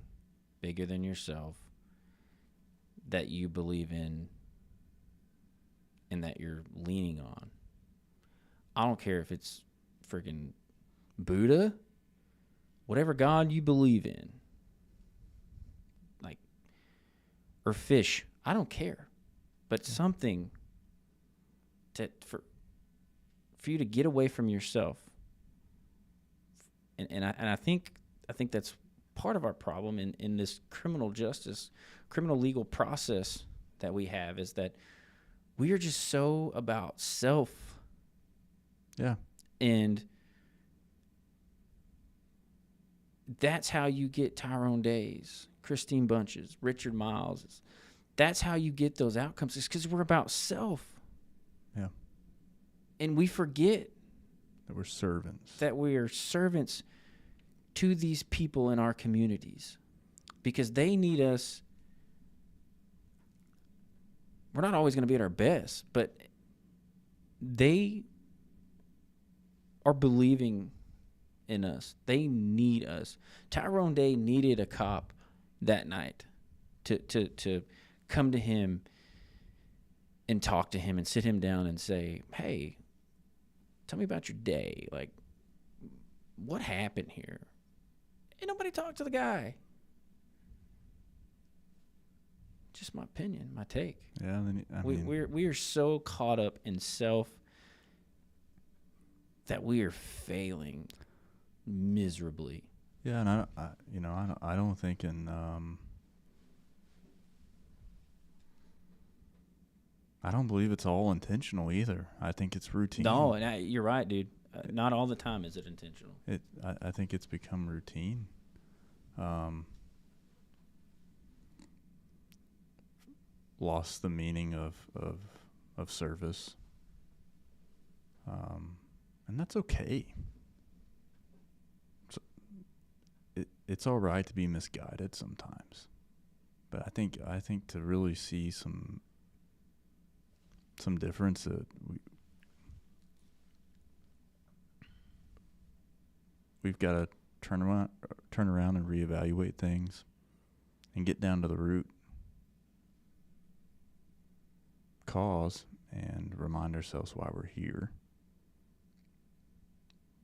bigger than yourself that you believe in and that you're leaning on. I don't care if it's freaking Buddha, whatever God you believe in, like, or fish, I don't care, but something for you to get away from yourself. And I think that's part of our problem in this criminal legal process that we have, is that we are just so about self. Yeah. And that's how you get Tyrone Days, Christine Bunches, Richard Miles. That's how you get those outcomes. It's because we're about self. Yeah. And we forget that we're servants. That we are servants to these people in our communities, because they need us. We're not always going to be at our best, but they are believing in us. They need us. Tyrone Day needed a cop that night to come to him and talk to him and sit him down and say, hey, tell me about your day. Like, what happened here? Ain't nobody talked to the guy. Just my opinion, my take. Yeah, we are so caught up in self that we are failing miserably. Yeah, and I don't think I don't believe it's all intentional either. I think it's routine. No, and you're right, dude. Not all the time is it intentional. I think it's become routine. Lost the meaning of service. And that's okay. It's all right to be misguided sometimes. But I think to really see some difference, that we've got to turn around and reevaluate things and get down to the root cause and remind ourselves why we're here,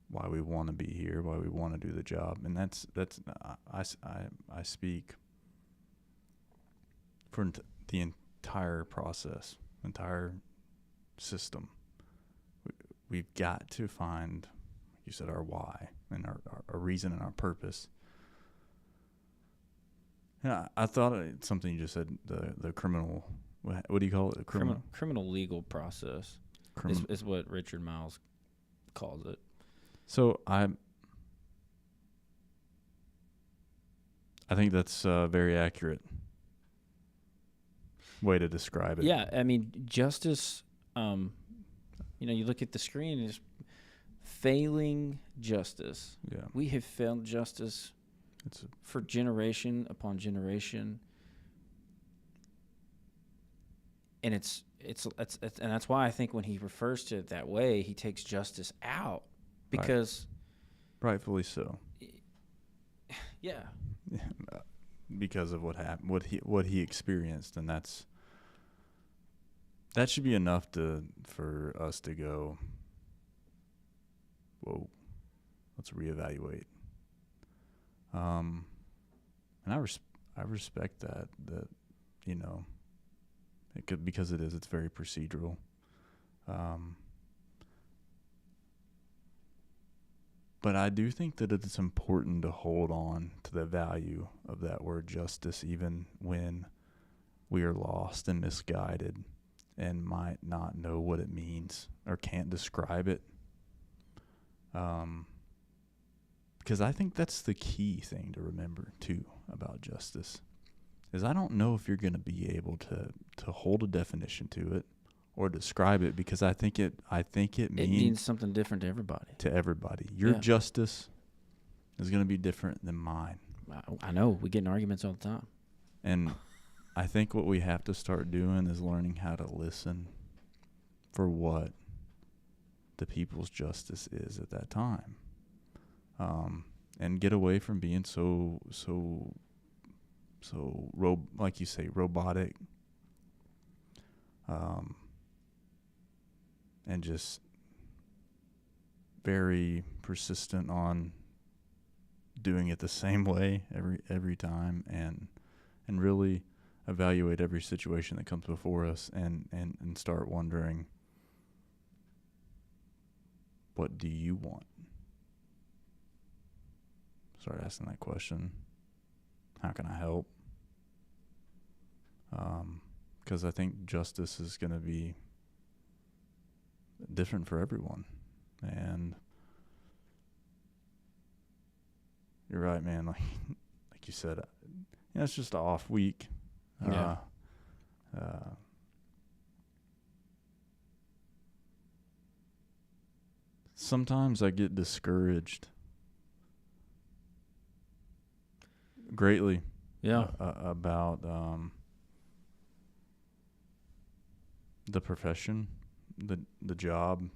why we want to be here, why we want to do the job. And that's I speak for the entire process, entire system. We've got to find, like you said, our why and our reason and our purpose. Yeah, I thought something you just said, the criminal, what do you call it? Criminal legal process is what Richard Miles calls it. So I think that's a very accurate way to describe it. Yeah, I mean, justice, you look at the screen, and it's failing justice. Yeah. We have failed justice for generation upon generation. And it's and that's why I think when he refers to it that way, he takes justice out, because rightfully so. Yeah. Because of what happened, what he experienced, and that should be enough for us to go, whoa. Let's reevaluate. And I respect that you know, it could, because it's very procedural. But I do think that it's important to hold on to the value of that word justice, even when we are lost and misguided and might not know what it means or can't describe it. Because I think that's the key thing to remember too about justice, is I don't know if you're going to be able to hold a definition to it or describe it, because I think it means something different to everybody. To everybody, your Yeah. justice is going to be different than mine. I know, we get in arguments all the time. And I think what we have to start doing is learning how to listen for what the people's justice is at that time, and get away from being like you say, robotic, and just very persistent on doing it the same way every time, and really evaluate every situation that comes before us, and start wondering, what do you want? Start asking that question. How can I help? Because I think justice is going to be different for everyone. And you're right, man. Like you said, it's just an off week. Yeah. Sometimes I get discouraged greatly. Yeah. About the profession, the job,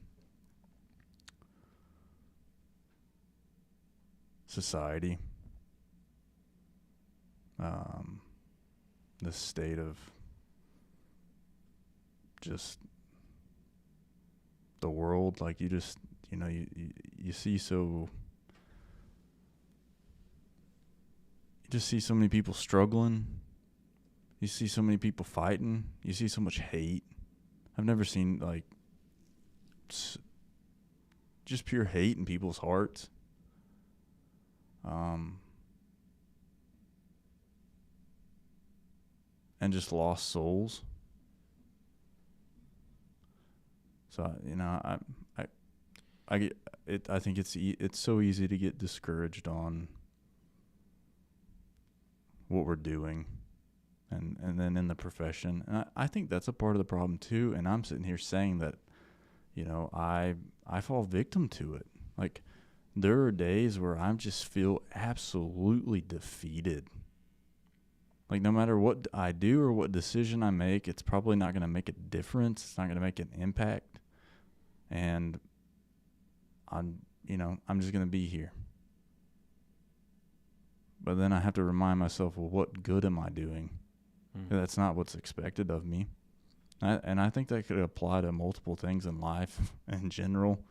society, the state of just the world. Like, you just, you see you just see so many people struggling. You see so many people fighting. You see so much hate. I've never seen, like, just pure hate in people's hearts. And just lost souls. So, I get it. I think it's so easy to get discouraged on what we're doing, and then in the profession. And I think that's a part of the problem too. And I'm sitting here saying that, I fall victim to it. Like, there are days where I just feel absolutely defeated. Like, no matter what I do or what decision I make, it's probably not going to make a difference. It's not going to make an impact. And I'm just going to be here. But then I have to remind myself, well, what good am I doing? Mm-hmm. That's not what's expected of me. And I think that could apply to multiple things in life in general,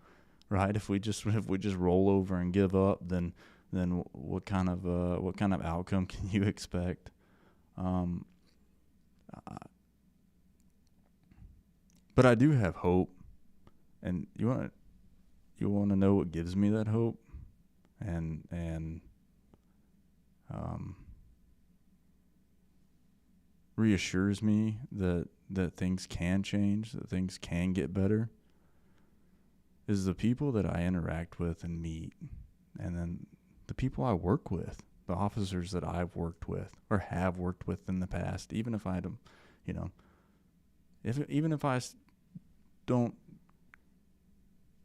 right? If we just roll over and give up, then what kind of outcome can you expect? But I do have hope, and you want to know what gives me that hope, and reassures me that things can change, that things can get better, is the people that I interact with and meet, and then the people I work with, the officers that I've worked with or have worked with in the past. Even if I don't, even if I don't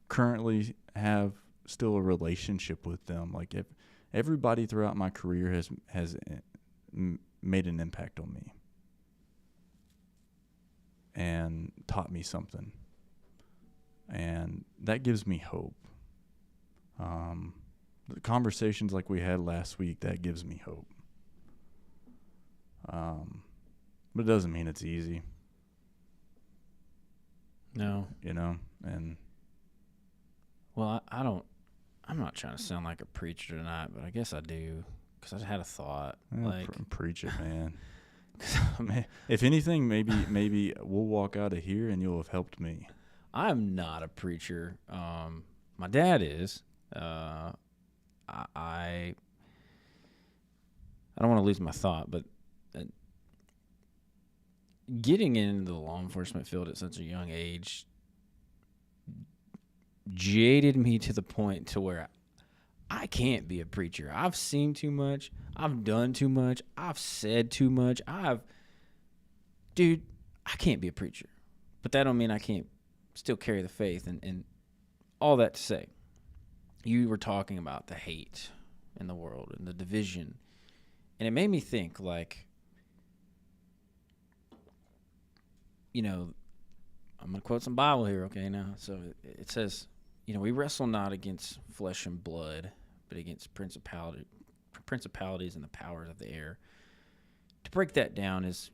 currently have still a relationship with them, like, if everybody throughout my career has made an impact on me and taught me something, and that gives me hope. The conversations like we had last week, that gives me hope. But it doesn't mean it's easy. No. And Well, I don't I'm not trying to sound like a preacher tonight, but I guess I do, because I just had a thought. Preach it, man. 'Cause Man, if anything, maybe we'll walk out of here and you'll have helped me. I'm not a preacher. My dad is. I don't want to lose my thought, but getting into the law enforcement field at such a young age jaded me to the point to where I can't be a preacher. I've seen too much. I've done too much. I've said too much. Dude, I can't be a preacher. But that don't mean I can't still carry the faith. And all that to say, you were talking about the hate in the world and the division. And it made me think, like, you know, I'm going to quote some Bible here, okay, now. So it says, you know, we wrestle not against flesh and blood, but against principalities and the powers of the air. To break that down is,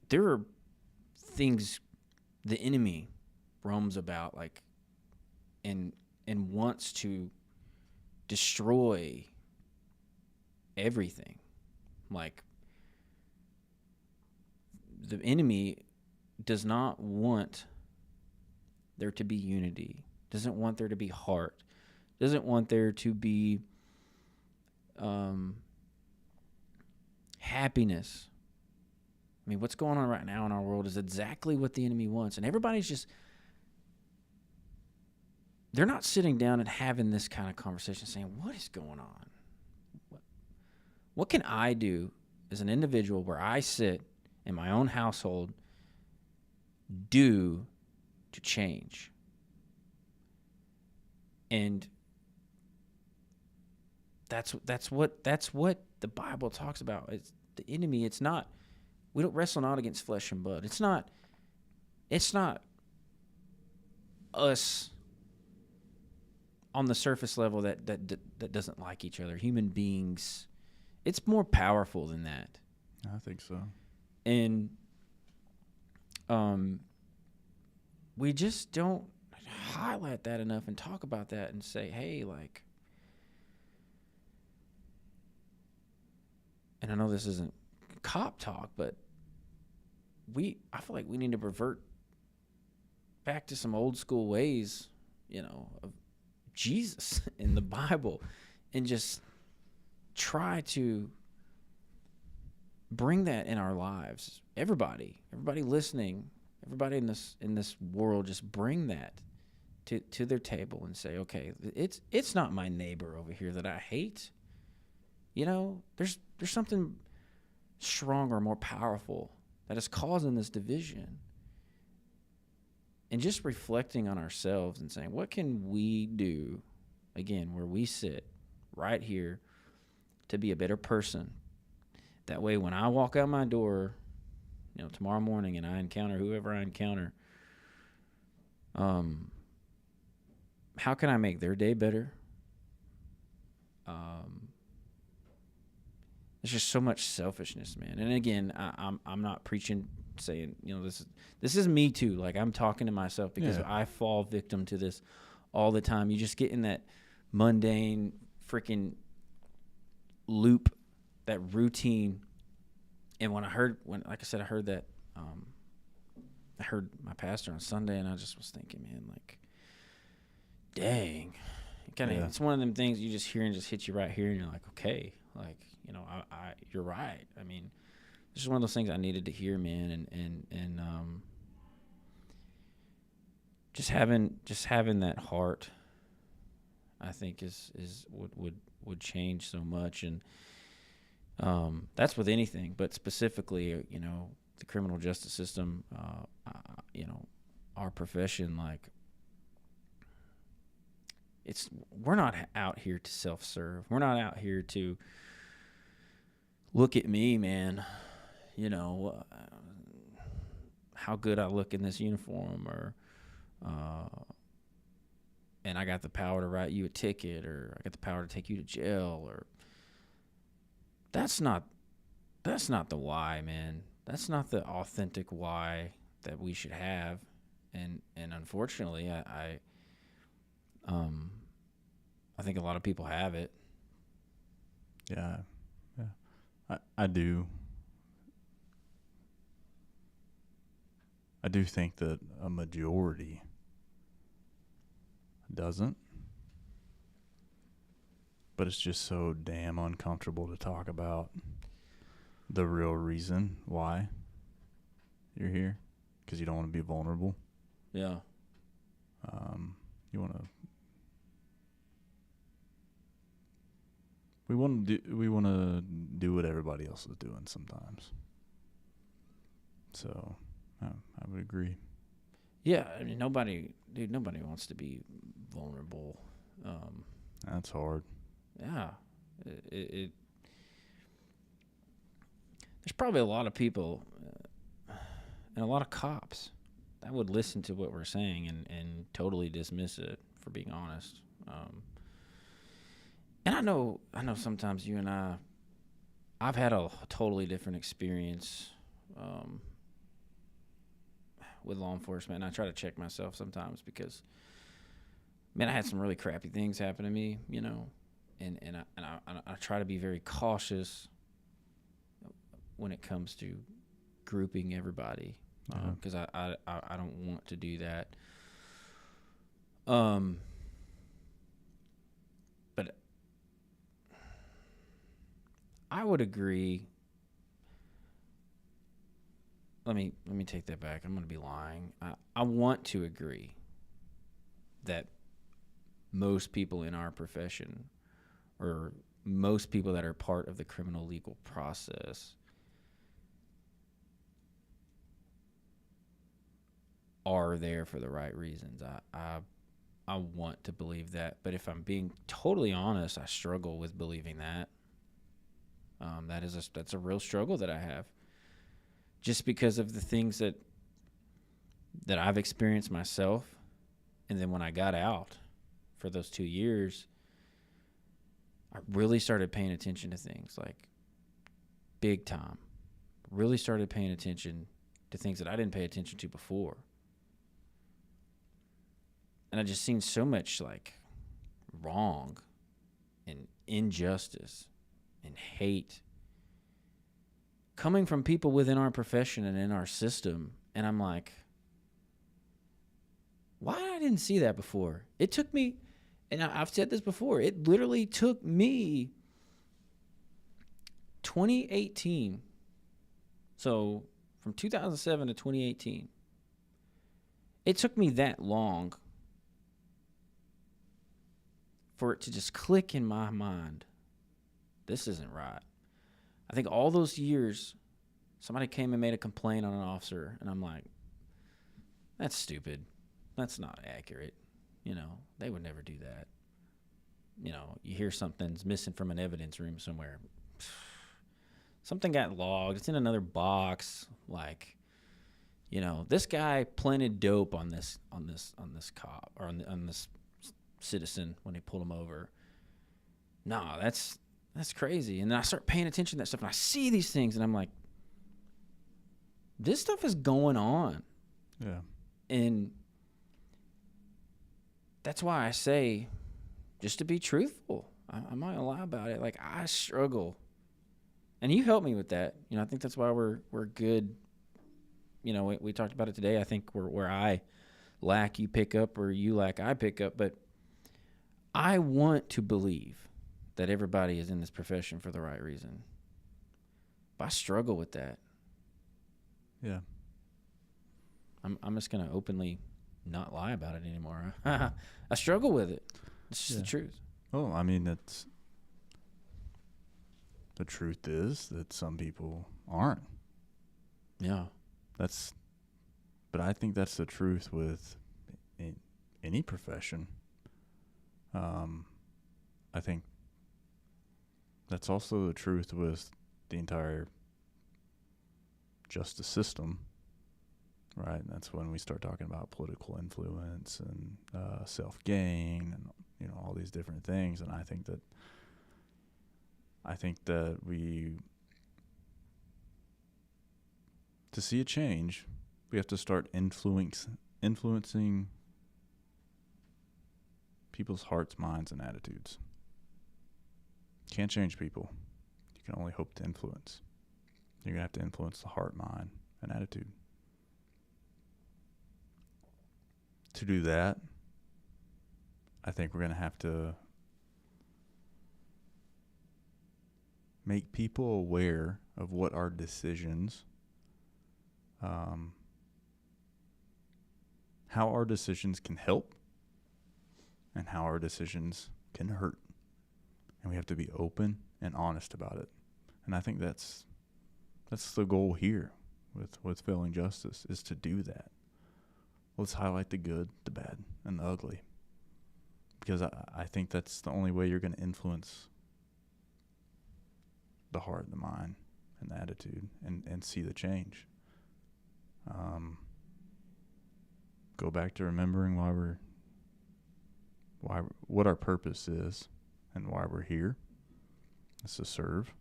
there are things the enemy roams about, like, and wants to destroy everything. Like, the enemy does not want there to be unity, doesn't want there to be heart, doesn't want there to be happiness. I mean, what's going on right now in our world is exactly what the enemy wants. And everybody's just, they're not sitting down and having this kind of conversation saying, what is going on? What can I do as an individual where I sit in my own household do to change? And that's what the Bible talks about. It's the enemy. It's not, we don't wrestle not against flesh and blood. It's not us on the surface level that doesn't like each other. Human beings, it's more powerful than that. I think so. And we just don't highlight that enough and talk about that and say, hey, like, and I know this isn't cop talk, but I feel like we need to revert back to some old school ways, you know, of Jesus in the Bible, and just try to bring that in our lives. Everybody listening, everybody in this world, just bring that to their table and say, okay, it's not my neighbor over here that I hate. You know, there's something stronger, more powerful that is causing this division. And just reflecting on ourselves and saying, what can we do, again, where we sit right here, to be a better person? That way, when I walk out my door, you know, tomorrow morning, and I encounter whoever I encounter, how can I make their day better? There's just so much selfishness, man. And again, I'm not preaching, saying, you know, this is me too. Like, I'm talking to myself, because I fall victim to this all the time. You just get in that mundane freaking loop, that routine. And like I said, I heard that, I heard my pastor on Sunday, and I just was thinking, man, like, dang, it's one of them things you just hear and just hit you right here, and you're like, okay, like, you know, I you're right. I mean, it's just one of those things I needed to hear, man, and just having that heart, I think is would change so much. And that's with anything, but specifically, you know, the criminal justice system, you know, our profession, like, we're not out here to self-serve. We're not out here to look at me, man, you know, how good I look in this uniform, or and I got the power to write you a ticket, or I got the power to take you to jail, or that's not the why, man. That's not the authentic why that we should have. And unfortunately, I think a lot of people have it. Yeah. I do. I do think that a majority doesn't. But it's just so damn uncomfortable to talk about the real reason why you're here, because you don't want to be vulnerable. Yeah. You want to. We want to do what everybody else is doing sometimes. So, I would agree. Yeah, I mean, nobody wants to be vulnerable. That's hard. Yeah, it there's probably a lot of people and a lot of cops that would listen to what we're saying and totally dismiss it, for being honest. And I know sometimes you and I've had a totally different experience with law enforcement, and I try to check myself sometimes because, man, I had some really crappy things happen to me, you know, and I try to be very cautious when it comes to grouping everybody, because I don't want to do that. But I would agree. Let me take that back. I'm going to be lying. I want to agree that most people in our profession, or most people that are part of the criminal legal process, are there for the right reasons. I want to believe that, but if I'm being totally honest, I struggle with believing that. That's a real struggle that I have, just because of the things that I've experienced myself, and then when I got out for those 2 years, I really started paying attention to things, like big time. Really started paying attention to things that I didn't pay attention to before. And I just seen so much like wrong and injustice and hate coming from people within our profession and in our system. And I'm like, why I didn't see that before? It took me, and I've said this before, it literally took me 2018. So from 2007 to 2018, it took me that long for it to just click in my mind. This isn't right. I think all those years, somebody came and made a complaint on an officer, and I'm like, that's stupid. That's not accurate. You know, they would never do that. You know, you hear something's missing from an evidence room somewhere. Something got logged. It's in another box. Like, you know, this guy planted dope on this cop, or on this citizen when they pulled him over. No, that's crazy. And then I start paying attention to that stuff, and I see these things, and I'm like, this stuff is going on. Yeah. And that's why I say, just to be truthful, I'm not gonna lie about it. Like, I struggle, and you help me with that. You know, I think that's why we're good. You know, we talked about it today. I think where I lack, you pick up, or you lack, I pick up. But I want to believe that everybody is in this profession for the right reason. But I struggle with that. Yeah. I'm just gonna openly not lie about it anymore. I struggle with it. It's just the truth. Oh, I mean, the truth is that some people aren't. Yeah. But I think that's the truth with any profession. I think that's also the truth with the entire justice system, right? And that's when we start talking about political influence and self-gain and, you know, all these different things. And I think that we, to see a change, we have to start influencing people's hearts, minds, and attitudes. Can't change people. You can only hope to influence. You're going to have to influence the heart, mind, and attitude. To do that, I think we're going to have to make people aware of what our decisions, how our decisions can help and how our decisions can hurt. And we have to be open and honest about it. And I think that's the goal here with Failing Justice, is to do that. Let's highlight the good, the bad, and the ugly. Because I think that's the only way you're going to influence the heart, the mind, and the attitude, and see the change. Go back to remembering what our purpose is and why we're here. It's to serve.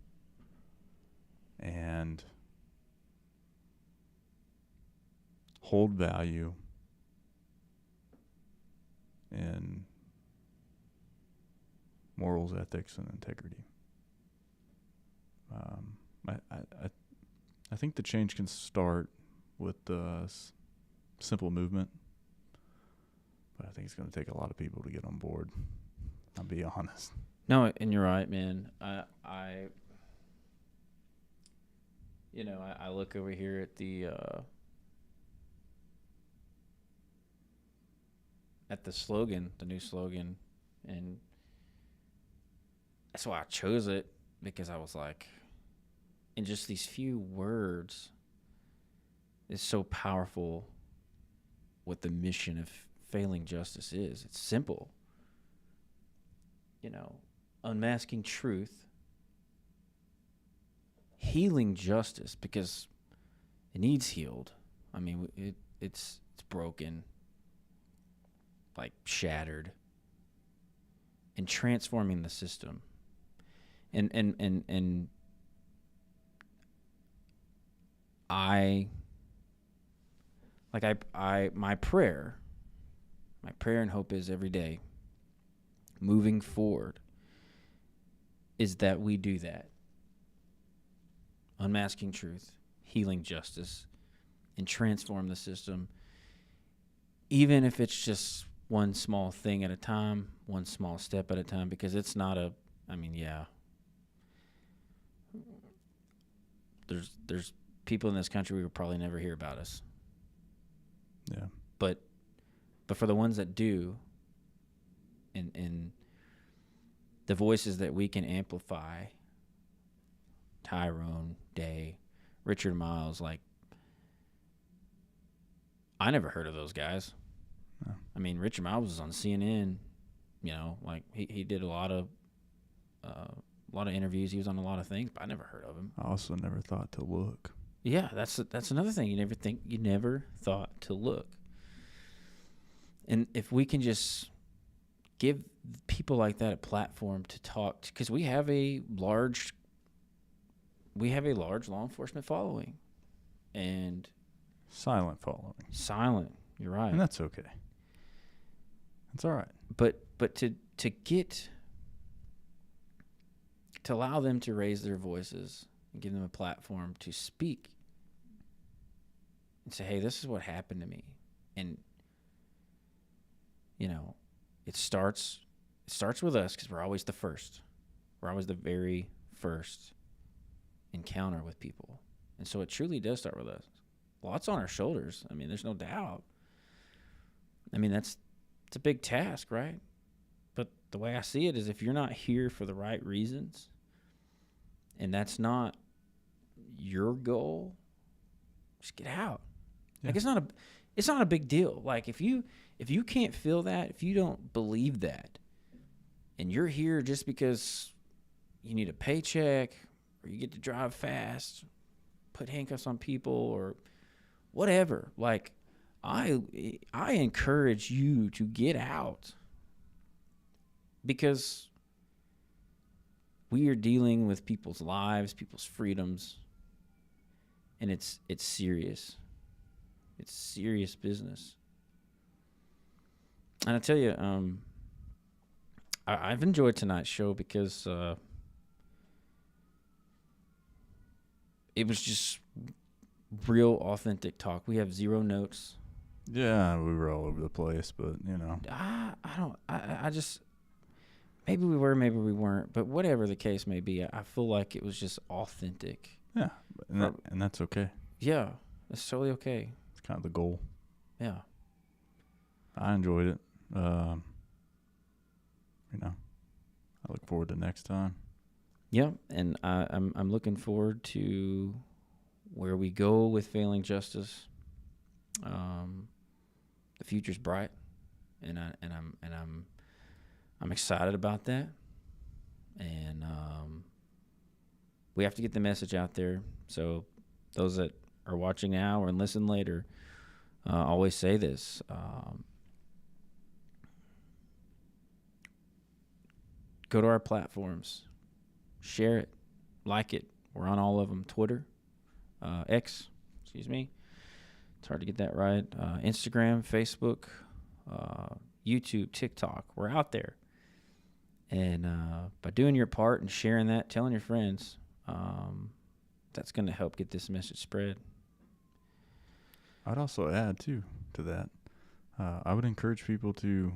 And hold value in morals, ethics, and integrity. I think the change can start with the simple movement, but I think it's going to take a lot of people to get on board. I'll be honest. No, and you're right, man. I look over here at the slogan, the new slogan, and that's why I chose it, because I was like, in just these few words, it's so powerful what the mission of Failing Justice is. It's simple. Unmasking truth, healing justice, because it needs healed. I mean, it's broken, like shattered, and transforming the system. And my prayer and hope is every day, moving forward, is that we do that. Unmasking truth, healing justice, and transform the system, even if it's just one small thing at a time, one small step at a time, because it's not there's people in this country who will probably never hear about us. Yeah. But for the ones that do, and the voices that we can amplify, Tyrone, Day, Richard Miles, like, I never heard of those guys. No. I mean, Richard Miles was on CNN, like he did a lot of interviews. He was on a lot of things, but I never heard of him. I also never thought to look. Yeah, that's another thing. You never thought to look. And if we can just give people like that a platform to talk, because we have a large law enforcement following, and Silent following. Silent. You're right. And that's okay. That's all right. But to allow them to raise their voices and give them a platform to speak and say, hey, this is what happened to me. And, it starts with us, because we're always the first. We're always the very first encounter with people. And so it truly does start with us. Lots on our shoulders. I mean, there's no doubt. I mean, it's a big task, right? But the way I see it is, if you're not here for the right reasons, and that's not your goal, just get out. Yeah. Like, it's not a big deal. Like, if you can't feel that, if you don't believe that, and you're here just because you need a paycheck, or you get to drive fast, put handcuffs on people, or whatever, like, I encourage you to get out, because we are dealing with people's lives, people's freedoms, and it's serious. It's serious business. And I tell you, I've enjoyed tonight's show because it was just real authentic talk. We have zero notes. Yeah, we were all over the place, but you know. I just, maybe we were, maybe we weren't, but whatever the case may be, I feel like it was just authentic. Yeah, and that's okay. Yeah, it's totally okay. It's kind of the goal. Yeah. I enjoyed it. You know, I look forward to next time. Yeah, and I'm looking forward to where we go with Failing Justice. The future's bright, and I'm excited about that. And we have to get the message out there. So those that are watching now or listen later, always say this. Go to our platforms, share it, like it. We're on all of them. Twitter, X, excuse me. It's hard to get that right. Instagram, Facebook, YouTube, TikTok. We're out there. And by doing your part and sharing that, telling your friends, that's going to help get this message spread. I'd also add, too, to that. I would encourage people to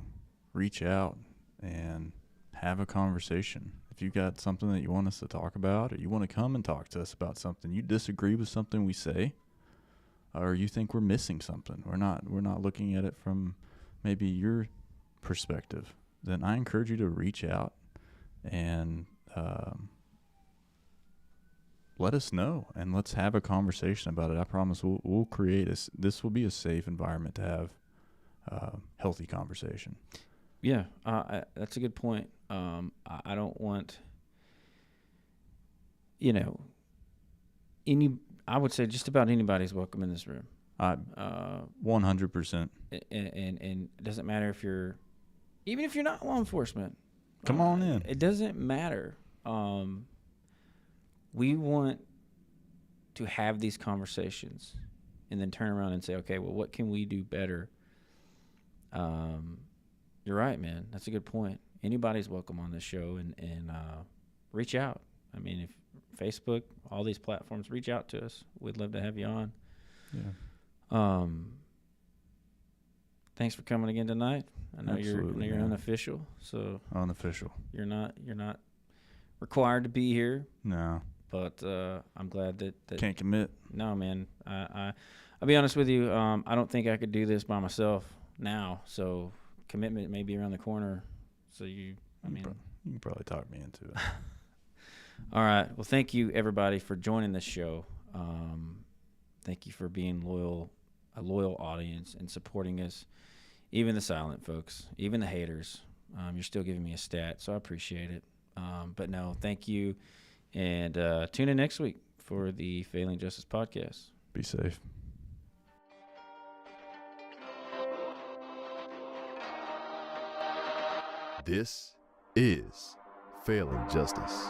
reach out and have a conversation. If you got something that you want us to talk about, or you want to come and talk to us about something, you disagree with something we say, or you think we're missing something, we're not looking at it from maybe your perspective, then I encourage you to reach out and let us know, and let's have a conversation about it. I promise we'll create this will be a safe environment to have healthy conversation. Yeah, that's a good point. I don't want, I would say just about anybody's welcome in this room. 100%. And it doesn't matter even if you're not law enforcement. Come on in. It doesn't matter. We want to have these conversations and then turn around and say, okay, well, what can we do better? You're right, man. That's a good point. Anybody's welcome on this show, and reach out. I mean, if Facebook, all these platforms, reach out to us. We'd love to have you on. Yeah. Thanks for coming again tonight. I know Absolutely, you're man. unofficial, so Unofficial. you're not required to be here. No. But I'm glad that Can't commit. No, man. I'll be honest with you. I don't think I could do this by myself now. So commitment may be around the corner. So you can probably talk me into it. All right. Well, thank you everybody for joining this show. Thank you for being a loyal audience and supporting us. Even the silent folks, even the haters. You're still giving me a stat, so I appreciate it. But no, thank you. And tune in next week for the Failing Justice podcast. Be safe. This is Failing Justice.